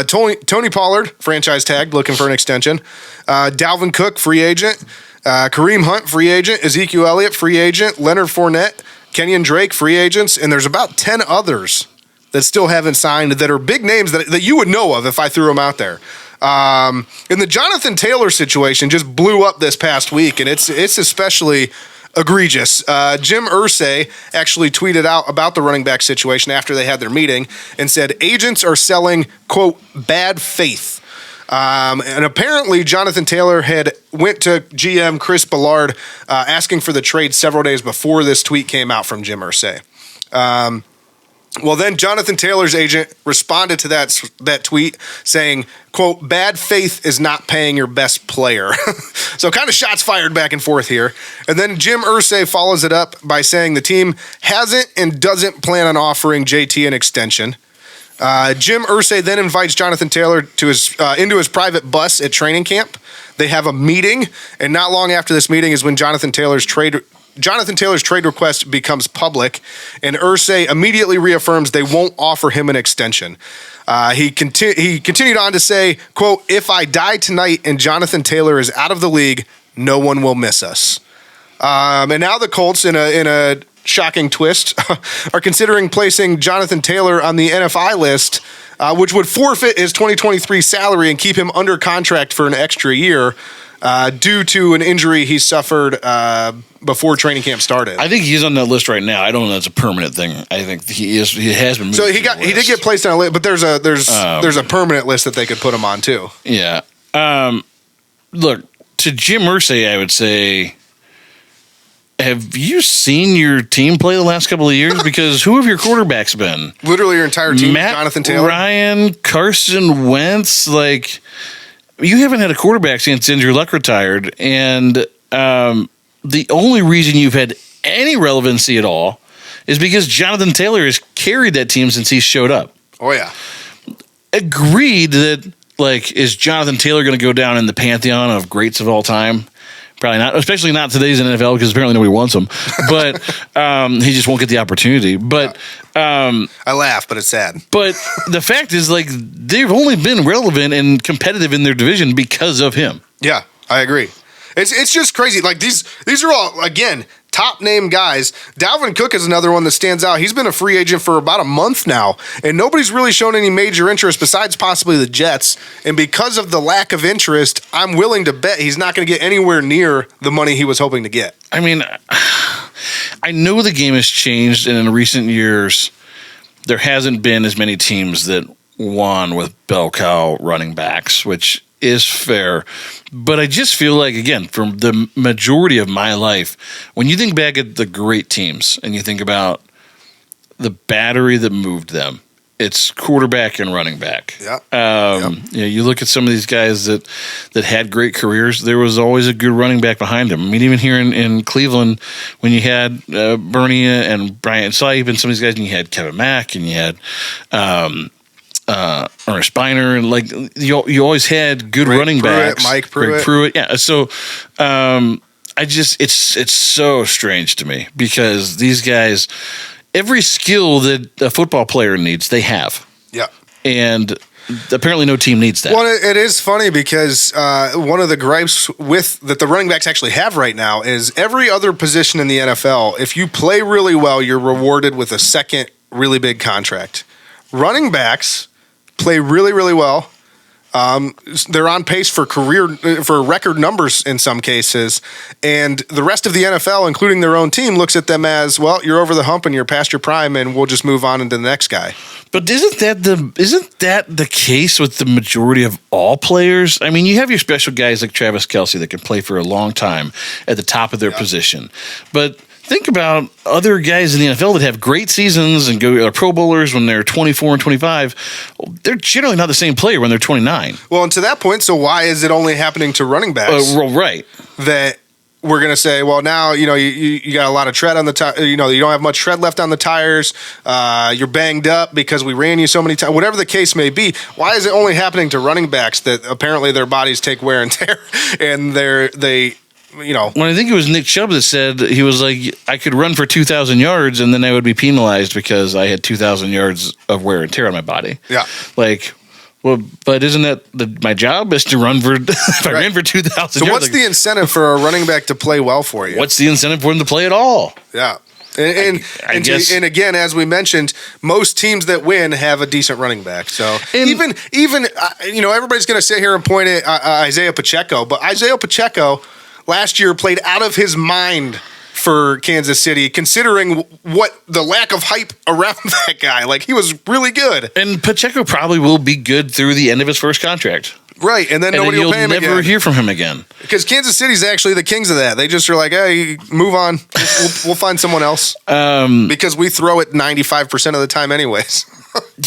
Tony Pollard, franchise tagged, looking for an extension. Dalvin Cook, free agent. Kareem Hunt, free agent. Ezekiel Elliott, free agent. Leonard Fournette, Kenyon Drake, free agents. And there's about 10 others that still haven't signed that are big names that you would know of if I threw them out there. And the Jonathan Taylor situation just blew up this past week, and it's especially egregious. Jim Irsay actually tweeted out about the running back situation after they had their meeting and said, agents are selling, quote, bad faith. And apparently Jonathan Taylor went to GM Chris Ballard asking for the trade several days before this tweet came out from Jim Irsay. Well, then Jonathan Taylor's agent responded to that tweet saying, quote, bad faith is not paying your best player. So kind of shots fired back and forth here. And then Jim Irsay follows it up by saying the team hasn't and doesn't plan on offering JT an extension. Jim Irsay then invites Jonathan Taylor to into his private bus at training camp. They have a meeting, and not long after this meeting is when Jonathan Taylor's trade request becomes public, and Irsay immediately reaffirms they won't offer him an extension. He continued on to say, quote, if I die tonight and Jonathan Taylor is out of the league, no one will miss us. And now the Colts, in a shocking twist, are considering placing Jonathan Taylor on the NFI list, which would forfeit his 2023 salary and keep him under contract for an extra year due to an injury he suffered before training camp started. I think he's on that list right now. I don't know if that's a permanent thing. I think he is. He has been moved. So he did get placed on a list, but there's a permanent list that they could put him on too. Yeah. Look, to Jim Irsay, I would say, have you seen your team play the last couple of years? Because who have your quarterbacks been? Literally your entire team, Jonathan Taylor. Ryan, Carson Wentz. Like, you haven't had a quarterback since Andrew Luck retired. And the only reason you've had any relevancy at all is because Jonathan Taylor has carried that team since he showed up. Oh, yeah. Agreed that, like, is Jonathan Taylor going to go down in the pantheon of greats of all time? Probably not, especially not today's NFL, because apparently nobody wants him. But he just won't get the opportunity. But I laugh, but it's sad. But the fact is, like, they've only been relevant and competitive in their division because of him. Yeah, I agree. It's just crazy. Like, these are all, again, top name guys. Dalvin Cook is another one that stands out. He's been a free agent for about a month now, and nobody's really shown any major interest besides possibly the Jets. And because of the lack of interest, I'm willing to bet he's not going to get anywhere near the money he was hoping to get. I mean, I know the game has changed, and in recent years, there hasn't been as many teams that won with bell cow running backs, which is fair. But I just feel like, again, from the majority of my life, when you think back at the great teams and you think about the battery that moved them it's quarterback and running back. Yeah. You look at some of these guys that had great careers. There was always a good running back behind them. I mean, even here in Cleveland, when you had Bernie and Bryant Sipe and some of these guys, and you had Kevin Mack and you had Ernest Biner, and like you always had good running backs. Mike Greg Pruitt. Yeah. So it's so strange to me because these guys, every skill that a football player needs, they have. Yeah. And apparently no team needs that. Well, it is funny because one of the gripes that the running backs actually have right now is every other position in the NFL, if you play really well, you're rewarded with a second really big contract. Running backs play really, really well. They're on pace for record numbers in some cases, and the rest of the NFL, including their own team, looks at them as, well, you're over the hump and you're past your prime, and we'll just move on into the next guy. But isn't that the case with the majority of all players? I mean, you have your special guys like Travis Kelce that can play for a long time at the top of their position, but think about other guys in the NFL that have great seasons and go Pro Bowlers when they're 24 and 25. They're generally not the same player when they're 29. Well, and to that point, so why is it only happening to running backs? Right. That we're going to say, well, now, you got a lot of tread on the tire. You don't have much tread left on the tires. You're banged up because we ran you so many times. Whatever the case may be, why is it only happening to running backs that apparently their bodies take wear and tear and when I think it was Nick Chubb that said, he was like, I could run for 2,000 yards and then I would be penalized because I had 2,000 yards of wear and tear on my body. Yeah. Like, well, but isn't that my job is to run for, if I ran for 2,000 yards. So what's the incentive for a running back to play well for you? What's the incentive for him to play at all? Yeah. And again, as we mentioned, most teams that win have a decent running back. So even everybody's going to sit here and point at Isaiah Pacheco, but Isaiah Pacheco last year played out of his mind for Kansas City, considering what the lack of hype around that guy. Like, he was really good. And Pacheco probably will be good through the end of his first contract. Right, and then nobody will pay him again. You'll never hear from him again. Because Kansas City's actually the kings of that. They just are like, hey, move on. We'll find someone else. Because we throw it 95% of the time anyways.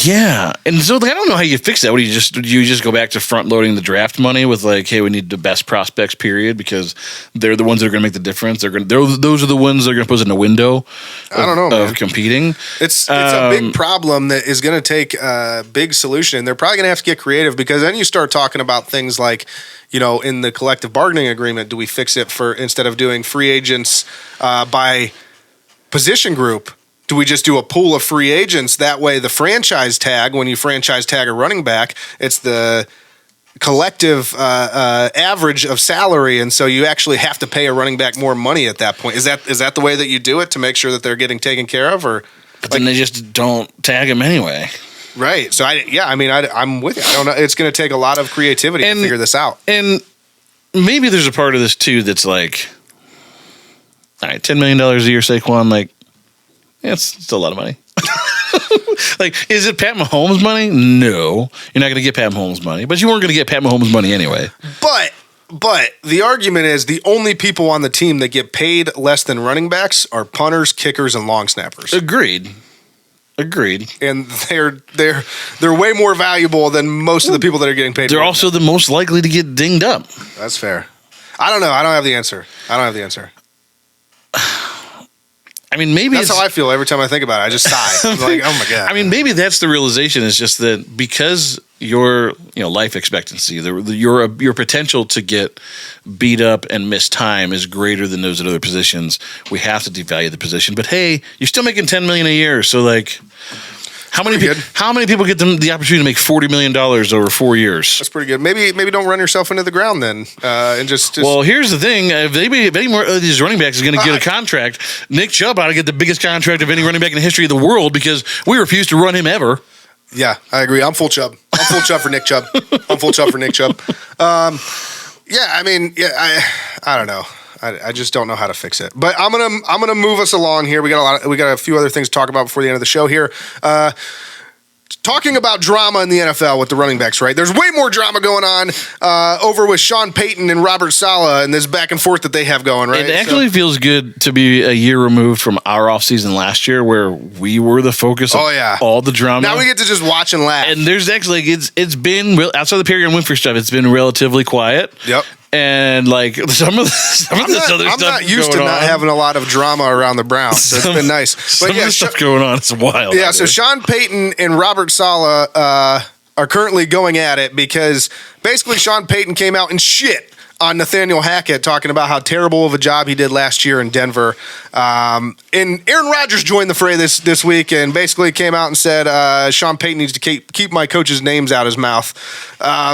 Yeah, and so I don't know how you fix that. What do you just go back to front loading the draft money with like, hey, we need the best prospects, period, because they're the ones that are going to make the difference. Those are the ones that are going to put us in a window. I don't know, of competing. It's a big problem that is going to take a big solution. They're probably going to have to get creative because then you start talking about things like, in the collective bargaining agreement, do we fix it for instead of doing free agents by position group? Do we just do a pool of free agents? That way the franchise tag, when you franchise tag a running back, it's the collective average of salary, and so you actually have to pay a running back more money at that point. Is that the way that you do it to make sure that they're getting taken care of? Or but then they just don't tag them anyway. Right. So, I'm with you. I don't know. It's going to take a lot of creativity to figure this out. And maybe there's a part of this, too, that's like, all right, $10 million a year, Saquon, like, yeah, it's still a lot of money. Like, is it Pat Mahomes' money? No. You're not going to get Pat Mahomes' money. But you weren't going to get Pat Mahomes' money anyway. But the argument is the only people on the team that get paid less than running backs are punters, kickers, and long snappers. Agreed. And they're way more valuable than most of the people that are getting paid. They're also the most likely to get dinged up. That's fair. I don't know. I don't have the answer. I mean, maybe that's how I feel every time I think about it. I just sigh. I'm like, oh my God. I mean, maybe that's the realization is just that because your life expectancy, your potential to get beat up and miss time is greater than those at other positions. We have to devalue the position. But hey, you're still making $10 million a year, so like. How many people get the opportunity to make $40 million over 4 years? That's pretty good. Maybe don't run yourself into the ground then, and just. Well, here's the thing: if any more of these running backs is going to get a contract, Nick Chubb ought to get the biggest contract of any running back in the history of the world because we refuse to run him ever. Yeah, I agree. I'm full Chubb. I'm full Chubb for Nick Chubb. I don't know. I just don't know how to fix it. But I'm gonna move us along here. We got a few other things to talk about before the end of the show here. talking about drama in the NFL with the running backs, right? There's way more drama going on over with Sean Payton and Robert Saleh and this back and forth that they have going, right? It actually feels good to be a year removed from our offseason last year where we were the focus of all the drama. Now we get to just watch and laugh. And there's actually, it's been, outside the Perry and Winfrey stuff, it's been relatively quiet. Yep. And like some of this other stuff, I'm not used to not having a lot of drama around the Browns, so it's been nice. But yeah, stuff going on, it's wild. Yeah, so Sean Payton and Robert Saleh are currently going at it because basically Sean Payton came out and shit on Nathaniel Hackett, talking about how terrible of a job he did last year in Denver. And Aaron Rodgers joined the fray this week and basically came out and said Sean Payton needs to keep my coaches' names out his mouth.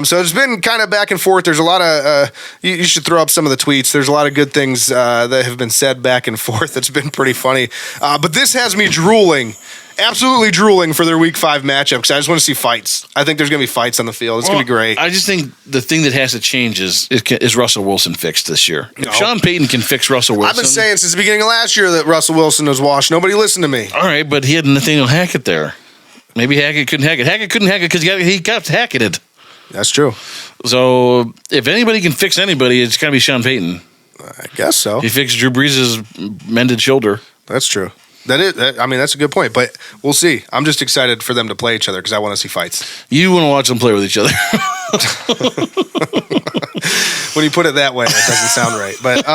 So it's been kind of back and forth. There's a lot of you should throw up some of the tweets. There's a lot of good things that have been said back and forth. It's been pretty funny. But this has me drooling. Absolutely drooling for their Week 5 matchup because I just want to see fights. I think there's going to be fights on the field. It's going to be great. I just think the thing that has to change is Russell Wilson fixed this year. No. If Sean Payton can fix Russell Wilson. I've been saying since the beginning of last year that Russell Wilson was washed. Nobody listened to me. All right, but he had Nathaniel Hackett there. Maybe Hackett couldn't hack it. Hackett couldn't hack it because he got Hacketted. That's true. So if anybody can fix anybody, it's got to be Sean Payton. I guess so. He fixed Drew Brees' mended shoulder. That's true. That's a good point, but we'll see. I'm just excited for them to play each other because I want to see fights. You want to watch them play with each other. When you put it that way, it doesn't sound right. But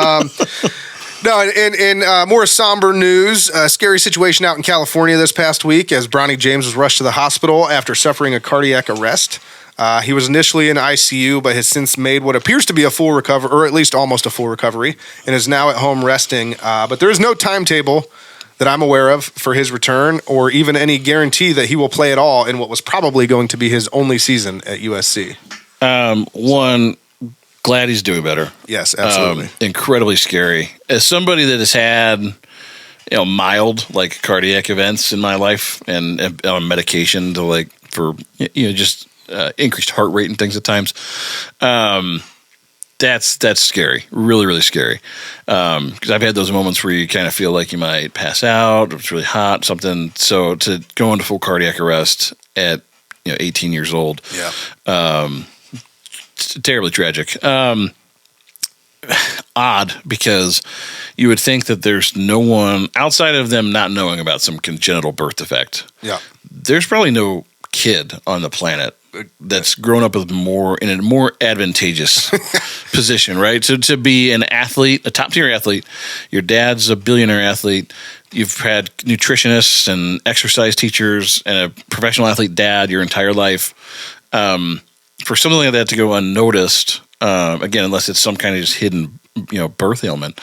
no, in more somber news, a scary situation out in California this past week as Bronny James was rushed to the hospital after suffering a cardiac arrest. He was initially in ICU, but has since made what appears to be a full recovery, or at least almost a full recovery, and is now at home resting. But there is no timetable that I'm aware of for his return, or even any guarantee that he will play at all in what was probably going to be his only season at USC. One, glad he's doing better. Yes, absolutely. Incredibly scary. As somebody that has had, mild like cardiac events in my life and on medication to for just increased heart rate and things at times. That's scary, really, really scary. Because I've had those moments where you kind of feel like you might pass out, it's really hot, something. So to go into full cardiac arrest at 18 years old, it's terribly tragic. Odd, because you would think that there's no one outside of them not knowing about some congenital birth defect. Yeah, there's probably no kid on the planet that's grown up with in a more advantageous position, right? So to be an athlete, a top tier athlete, your dad's a billionaire athlete, you've had nutritionists and exercise teachers and a professional athlete dad your entire life. For something like that to go unnoticed, again, unless it's some kind of just hidden, birth ailment,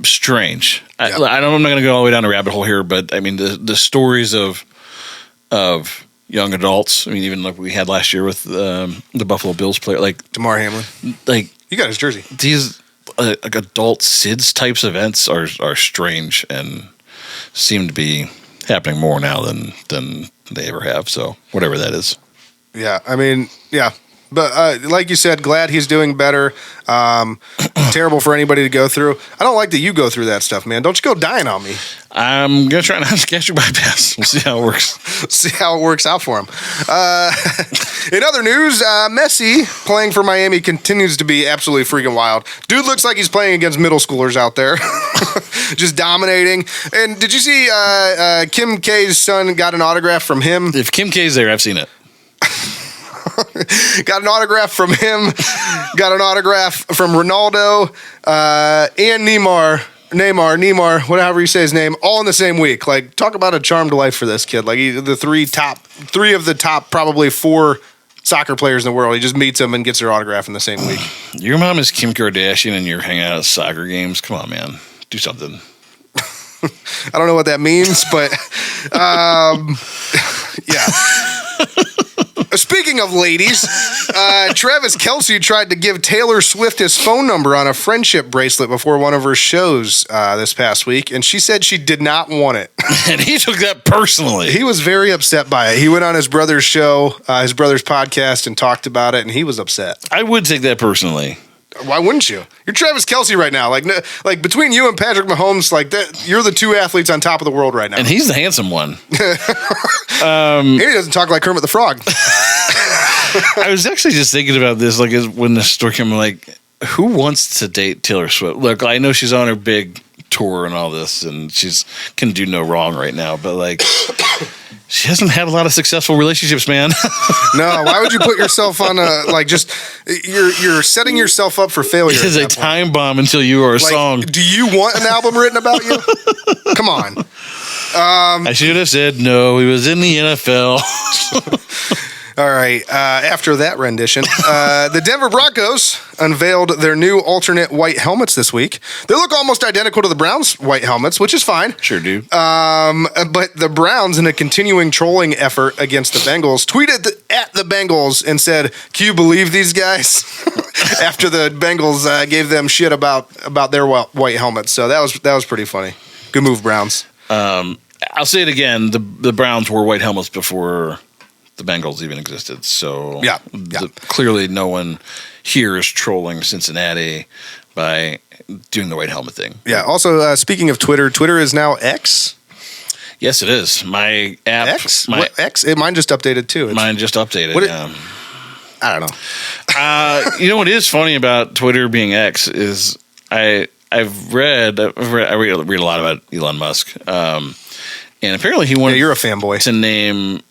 strange. Yeah. I'm not going to go all the way down the rabbit hole here, but I mean the stories of young adults. I mean, even like we had last year with the Buffalo Bills player, like Damar Hamlin. Like you got his jersey. These adult SIDS types events are strange and seem to be happening more now than they ever have. So whatever that is. Yeah, I mean, yeah. But like you said, glad he's doing better. Terrible for anybody to go through. I don't like that you go through that stuff, man. Don't you go dying on me. I'm going to try not to gastric bypass. We'll see how it works. See how it works out for him. In other news, Messi playing for Miami continues to be absolutely freaking wild. Dude looks like he's playing against middle schoolers out there. Just dominating. And did you see Kim K's son got an autograph from him? If Kim K's there, I've seen it. Got an autograph from him. Got an autograph from Ronaldo and Neymar, whatever you say his name, all in the same week. Like, talk about a charmed life for this kid. Like, the three of the top probably 4 soccer players in the world. He just meets them and gets their autograph in the same week. Your mom is Kim Kardashian and you're hanging out at soccer games. Come on, man. Do something. I don't know what that means, but yeah. Speaking of ladies, Travis Kelce tried to give Taylor Swift his phone number on a friendship bracelet before one of her shows this past week, and she said she did not want it. And he took that personally. He was very upset by it. He went on his brother's show, his brother's podcast, and talked about it, and he was upset. I would take that personally. Why wouldn't you? You're Travis Kelce right now. Like between you and Patrick Mahomes, like that, you're the 2 athletes on top of the world right now. And he's the handsome one. And he doesn't talk like Kermit the Frog. I was actually just thinking about this, like when the story came, like, who wants to date Taylor Swift? Look, I know she's on her big tour and all this, and she's can do no wrong right now, but like, she hasn't had a lot of successful relationships, man. No, why would you put yourself on you're setting yourself up for failure. It is a time bomb until you are a song. Do you want an album written about you? Come on. I should have said no. He was in the NFL. All right. After that rendition, the Denver Broncos unveiled their new alternate white helmets this week. They look almost identical to the Browns' white helmets, which is fine. Sure do. But the Browns, in a continuing trolling effort against the Bengals, tweeted at the Bengals and said, "Can you believe these guys?" After the Bengals gave them shit about their white helmets. So that was pretty funny. Good move, Browns. I'll say it again. The Browns wore white helmets before the Bengals even existed. So yeah. Clearly no one here is trolling Cincinnati by doing the white helmet thing. Yeah. Also, speaking of Twitter, Twitter is now X. Yes, it is. My app. X? X? Mine just updated too. Mine just updated, I don't know. You know what is funny about Twitter being X is I read a lot about Elon Musk. And apparently he wanted you're a fanboy. to name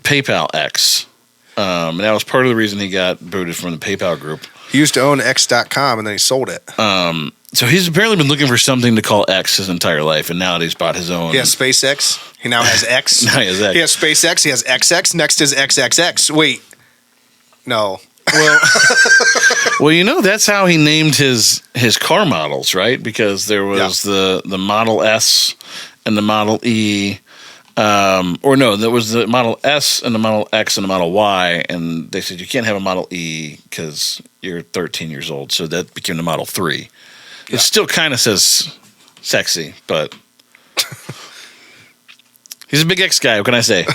PayPal X. And that was part of the reason he got booted from the PayPal group. He used to own X.com and then he sold it. So he's apparently been looking for something to call X his entire life, and now that he's bought his own. He has SpaceX. He now has X. Now he has X. He has SpaceX. He has XX. Next is XXX. Wait. No. Well, you know, that's how he named his car models, right? Because there was the Model S and the Model E. There was the Model S and the Model X and the Model Y, and they said you can't have a Model E because you're 13 years old, so that became the Model 3. Yeah. It still kind of says sexy, but he's a big X guy. What can I say?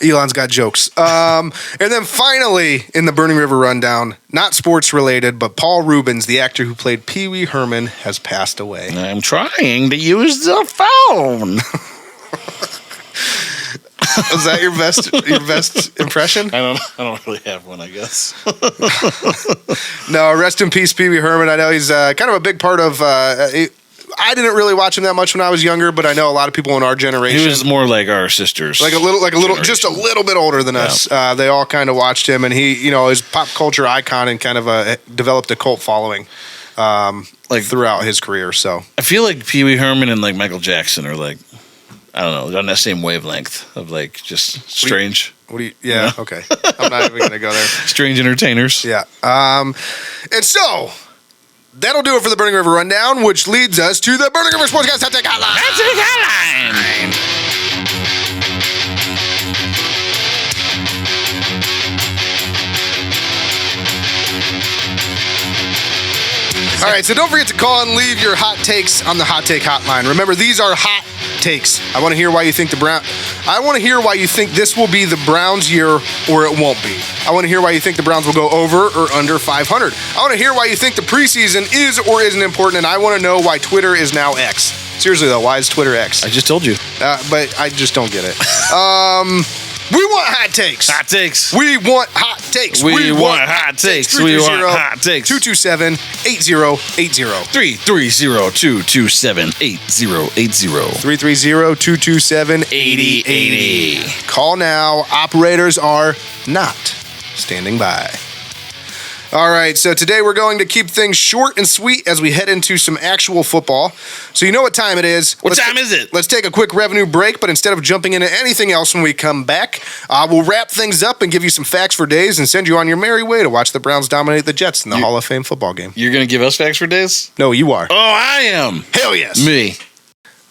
Elon's got jokes. And then finally, in the Burning River Rundown, not sports related, but Paul Rubens, the actor who played Pee Wee Herman, has passed away. I'm trying to use the phone. Was that your best impression? I don't really have one, I guess. No, rest in peace, Pee Wee Herman. I know he's kind of a big part of. I didn't really watch him that much when I was younger, but I know a lot of people in our generation. He was more like our sisters, like a little, just a little bit older than us. They all kind of watched him, and he, is pop culture icon and kind of developed a cult following, throughout his career. So I feel like Pee Wee Herman and like Michael Jackson are like, I don't know, on that same wavelength of like just strange. Okay. I'm not even gonna go there. Strange entertainers. Yeah. And so. That'll do it for the Burning River Rundown, which leads us to the Burning River Sportscast Hot Take Hotline. All right, so don't forget to call and leave your hot takes on the Hot Take Hotline. Remember, these are hot takes. I want to hear why you think this will be the Browns' year or it won't be. I want to hear why you think the Browns will go over or under 500. I want to hear why you think the preseason is or isn't important, and I want to know why Twitter is now X. Seriously, though, why is Twitter X? I just told you. But I just don't get it. We want hot takes. Hot takes. We want hot takes. We want hot takes. We want hot takes. 227-8080. 330-227-8080. 330-227-8080. Call now. Operators are not standing by. All right, so today we're going to keep things short and sweet as we head into some actual football. So you know what time it is. What time is it? Let's take a quick revenue break, but instead of jumping into anything else when we come back, we'll wrap things up and give you some facts for days and send you on your merry way to watch the Browns dominate the Jets in the Hall of Fame football game. You're going to give us facts for days? No, you are. Oh, I am. Hell yes. Me.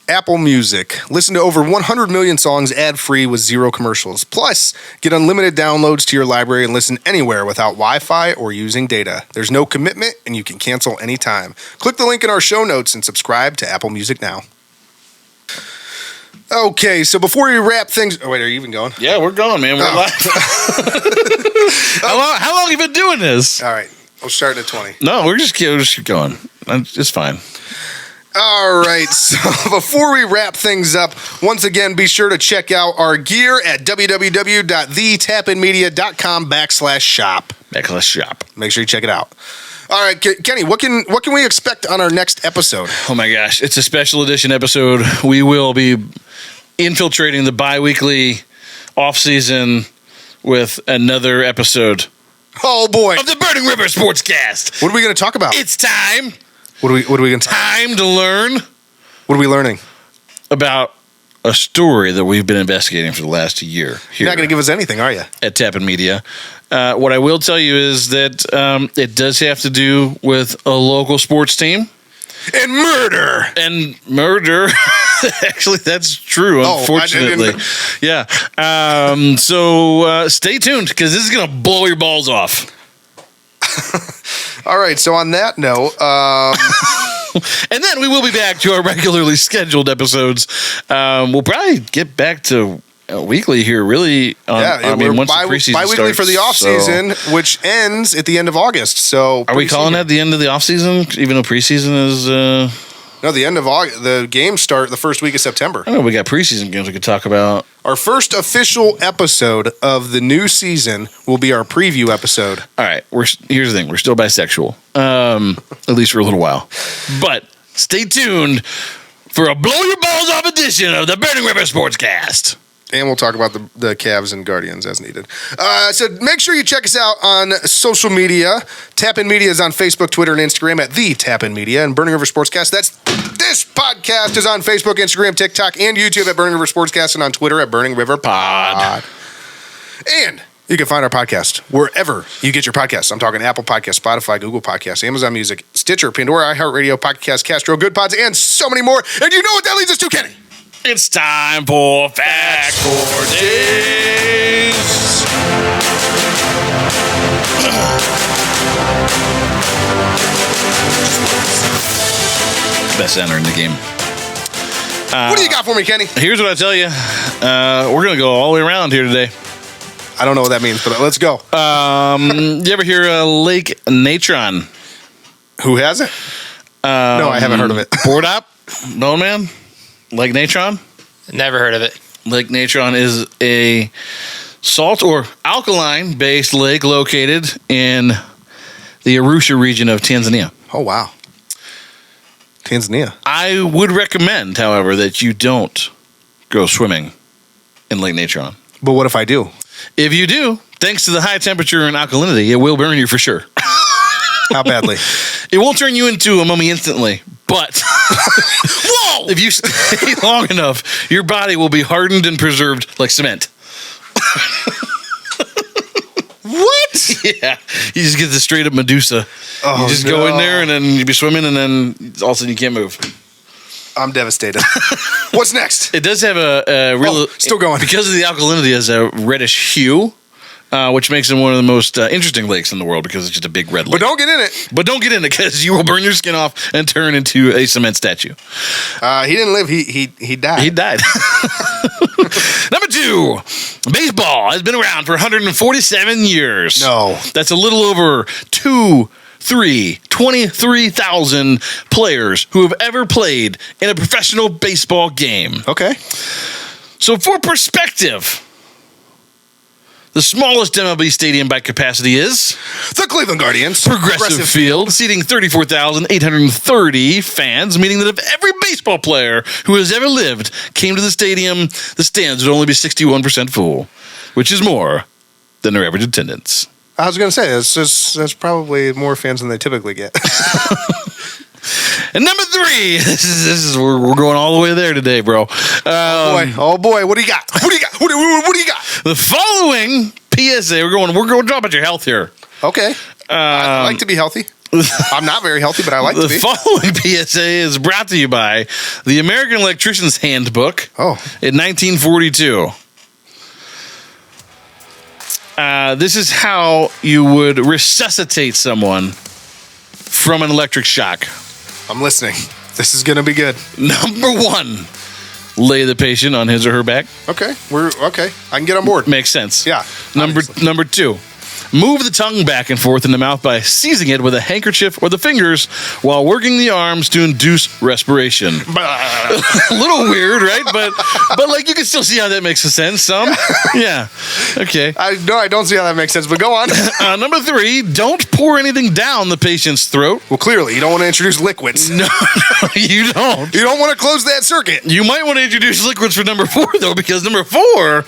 Apple Music. Listen to over 100 million songs ad-free with zero commercials. Plus, get unlimited downloads to your library and listen anywhere without Wi-Fi or using data. There's no commitment, and you can cancel anytime. Click the link in our show notes and subscribe to Apple Music now. Okay, so before we wrap things... Oh, wait, are you even going? Yeah, we're going, man. We're live. How long have you been doing this? All right, we'll start at 20. No, we're just keep going. It's fine. All right, so before we wrap things up, once again, be sure to check out our gear at www.thetapinmedia.com/shop. /shop. Make sure you check it out. All right, Kenny, what can we expect on our next episode? Oh my gosh, it's a special edition episode. We will be infiltrating the bi-weekly off-season with another episode. Oh boy, of the Burning River Sportscast. What are we going to talk about? It's time. What are we going to time to learn? What are we learning? About a story that we've been investigating for the last year. You're not going to give us anything, are you? At Tappan Media. What I will tell you is that it does have to do with a local sports team. And murder. Actually, that's true, unfortunately. Yeah. So stay tuned, because this is going to blow your balls off. All right. So on that note... and then we will be back to our regularly scheduled episodes. We'll probably get back to weekly here, really. Once the preseason bi-weekly starts, for the off season, which ends at the end of August. So are we calling that the end of the off season, even though preseason is? No, the end of August. The games start the first week of September. I know we got preseason games we could talk about. Our first official episode of the new season will be our preview episode. All right. Here's the thing: we're still bisexual, at least for a little while. But stay tuned for a blow your balls off edition of the Burning River Sportscast. And we'll talk about the Cavs and Guardians as needed. So make sure you check us out on social media. Tappan Media is on Facebook, Twitter, and Instagram at The Tappan Media. And Burning River Sportscast, this podcast is on Facebook, Instagram, TikTok, and YouTube at Burning River Sportscast, and on Twitter at Burning River Pod. And you can find our podcast wherever you get your podcasts. I'm talking Apple Podcasts, Spotify, Google Podcasts, Amazon Music, Stitcher, Pandora, iHeartRadio, Podcast, Castro, Good Pods, and so many more. And you know what that leads us to, Kenny? It's time for Facts for Days. Best center in the game. What do you got for me, Kenny? Here's what I tell you. We're going to go all the way around here today. I don't know what that means, but let's go. You ever hear Lake Natron? Who has it? No, I haven't heard of it. Board Op? No, man? Lake Natron? Never heard of it. Lake Natron is a salt or alkaline-based lake located in the Arusha region of Tanzania. Oh, wow. Tanzania. I would recommend, however, that you don't go swimming in Lake Natron. But what if I do? If you do, thanks to the high temperature and alkalinity, it will burn you for sure. How badly? It won't turn you into a mummy instantly, but whoa! If you stay long enough, your body will be hardened and preserved like cement. What? Yeah. You just get the straight up Medusa. Oh, you just go in there and then you be swimming and then all of a sudden you can't move. I'm devastated. What's next? It does have a real... still going. Because of the alkalinity, it has a reddish hue, which makes it one of the most interesting lakes in the world because it's just a big red lake. But don't get in it. But don't get in it because you will burn your skin off and turn into a cement statue. He didn't live. He died. He died. Number 2, baseball has been around for 147 years. No. That's a little over 23,000 players who have ever played in a professional baseball game. Okay. So for perspective, the smallest MLB stadium by capacity is the Cleveland Guardians. Progressive Field, seating 34,830 fans, meaning that if every baseball player who has ever lived came to the stadium, the stands would only be 61% full, which is more than their average attendance. I was going to say, that's probably more fans than they typically get. And number 3, this is we're going all the way there today, bro. Oh boy, what do you got? What do you got? What do you got? The following PSA, we're going to talk about your health here. Okay. I like to be healthy. I'm not very healthy, but I like to be. The following PSA is brought to you by the American Electrician's Handbook in 1942. This is how you would resuscitate someone from an electric shock. I'm listening. This is going to be good. Number 1, lay the patient on his or her back. Okay. Okay. I can get on board. Makes sense. Yeah. Number 2, Move the tongue back and forth in the mouth by seizing it with a handkerchief or the fingers while working the arms to induce respiration. A little weird, right? But like you can still see how that makes sense. Some, yeah. Okay. I don't see how that makes sense, but go on. Number 3, don't pour anything down the patient's throat. Well, clearly, you don't want to introduce liquids. No, you don't. You don't want to close that circuit. You might want to introduce liquids for number 4, though, because number 4...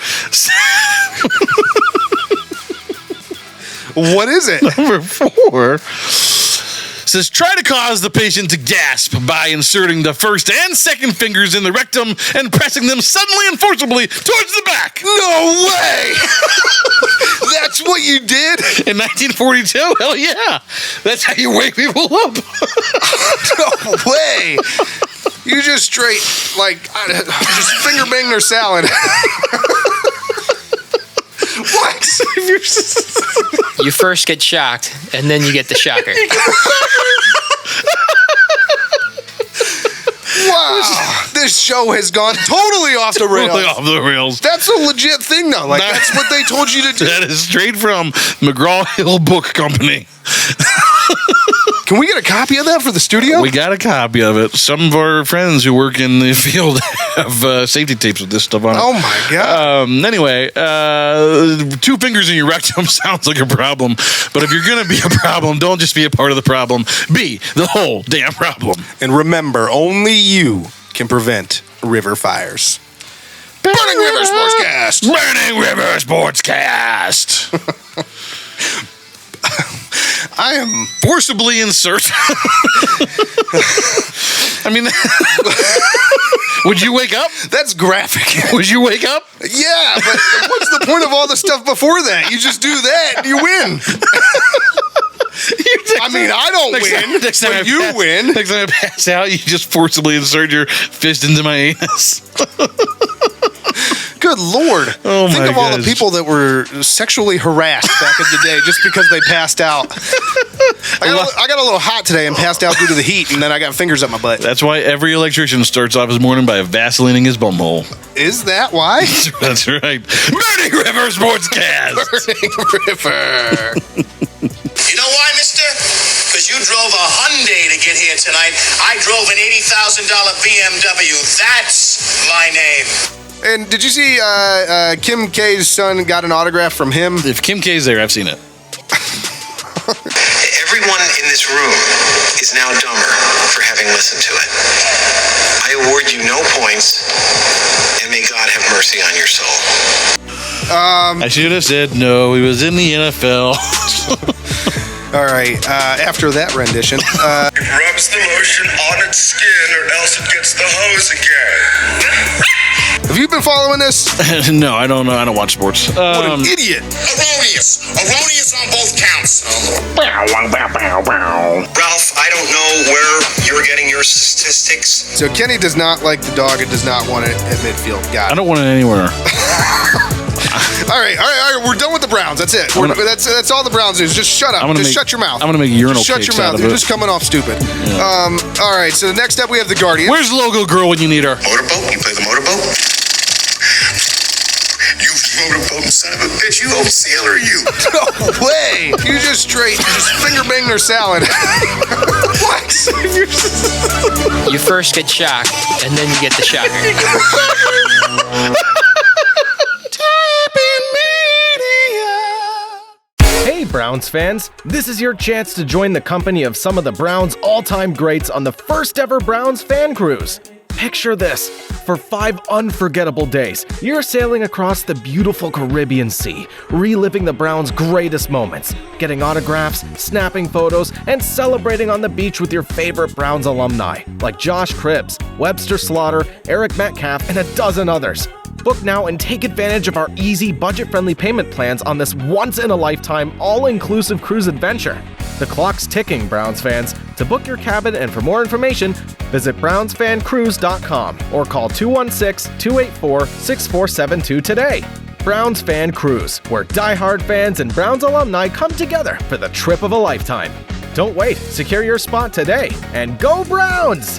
What is it? Number 4 says try to cause the patient to gasp by inserting the first and second fingers in the rectum and pressing them suddenly and forcibly towards the back. No way! That's what you did? In 1942? Hell yeah. That's how you wake people up. No way! You just straight, just finger bang their salad. What? You first get shocked, and then you get the shocker. Wow. This show has gone totally off the rails. Totally off the rails. That's a legit thing, though. That's what they told you to do. That is straight from McGraw-Hill Book Company. Can we get a copy of that for the studio? We got a copy of it. Some of our friends who work in the field have safety tapes with this stuff on it. Oh, my God. Anyway, 2 fingers in your rectum sounds like a problem. But if you're going to be a problem, don't just be a part of the problem. Be the whole damn problem. And remember, only you can prevent river fires. Burning River Sportscast! Burning River Sportscast! I am forcibly insert. I mean, would you wake up? That's graphic. Would you wake up? Yeah, but what's the point of all the stuff before that? You just do that and you win. I mean, I don't win, but you win. Next time I pass out, you just forcibly insert your fist into my anus. Good Lord. Oh, Think my of all the gosh. people that were sexually harassed back in the day just because they passed out. I got a little hot today and passed out due to the heat, and then I got fingers up my butt. That's why every electrician starts off his morning by vaselining his bumhole. Is that why? That's right. Burning River Sportscast. Burning River. You know why, mister? Because you drove a Hyundai to get here tonight. I drove an $80,000 BMW. That's my name. And did you see Kim K's son got an autograph from him? If Kim K's there, I've seen it. Everyone in this room is now dumber for having listened to it. I award you no points, and may God have mercy on your soul. I should have said no. He was in the NFL. All right, after that rendition. It rubs the lotion on its skin or else it gets the hose again. Have you been following this? No, I don't know. I don't watch sports. What an idiot. Erroneous. Erroneous on both counts. Ralph, I don't know where you're getting your statistics. So Kenny does not like the dog and does not want it at midfield. Got I it. don't want it anywhere. All right. We're done with the Browns. That's it. That's all the Browns news. Just shut up. Just shut your mouth. I'm gonna make urinal Shut cakes your mouth. out of You're it. just coming off stupid. Yeah. All right. So next up we have the Guardians. Where's Logo Girl when you need her? Motorboat? You play the motorboat? You motorboat son of a bitch. You old sailor, you. No way. You just finger bang their salad. What? You first get shocked, and then you get the shocker. Hey Browns fans, this is your chance to join the company of some of the Browns' all-time greats on the first ever Browns fan cruise. Picture this. For 5 unforgettable days, you're sailing across the beautiful Caribbean Sea, reliving the Browns' greatest moments, getting autographs, snapping photos, and celebrating on the beach with your favorite Browns alumni, like Josh Cribbs, Webster Slaughter, Eric Metcalf, and a dozen others. Book now and take advantage of our easy, budget-friendly payment plans on this once-in-a-lifetime, all-inclusive cruise adventure. The clock's ticking, Browns fans. To book your cabin and for more information, visit brownsfancruise.com or call 216-284-6472 today. Browns Fan Cruise, where diehard fans and Browns alumni come together for the trip of a lifetime. Don't wait, secure your spot today, and go Browns!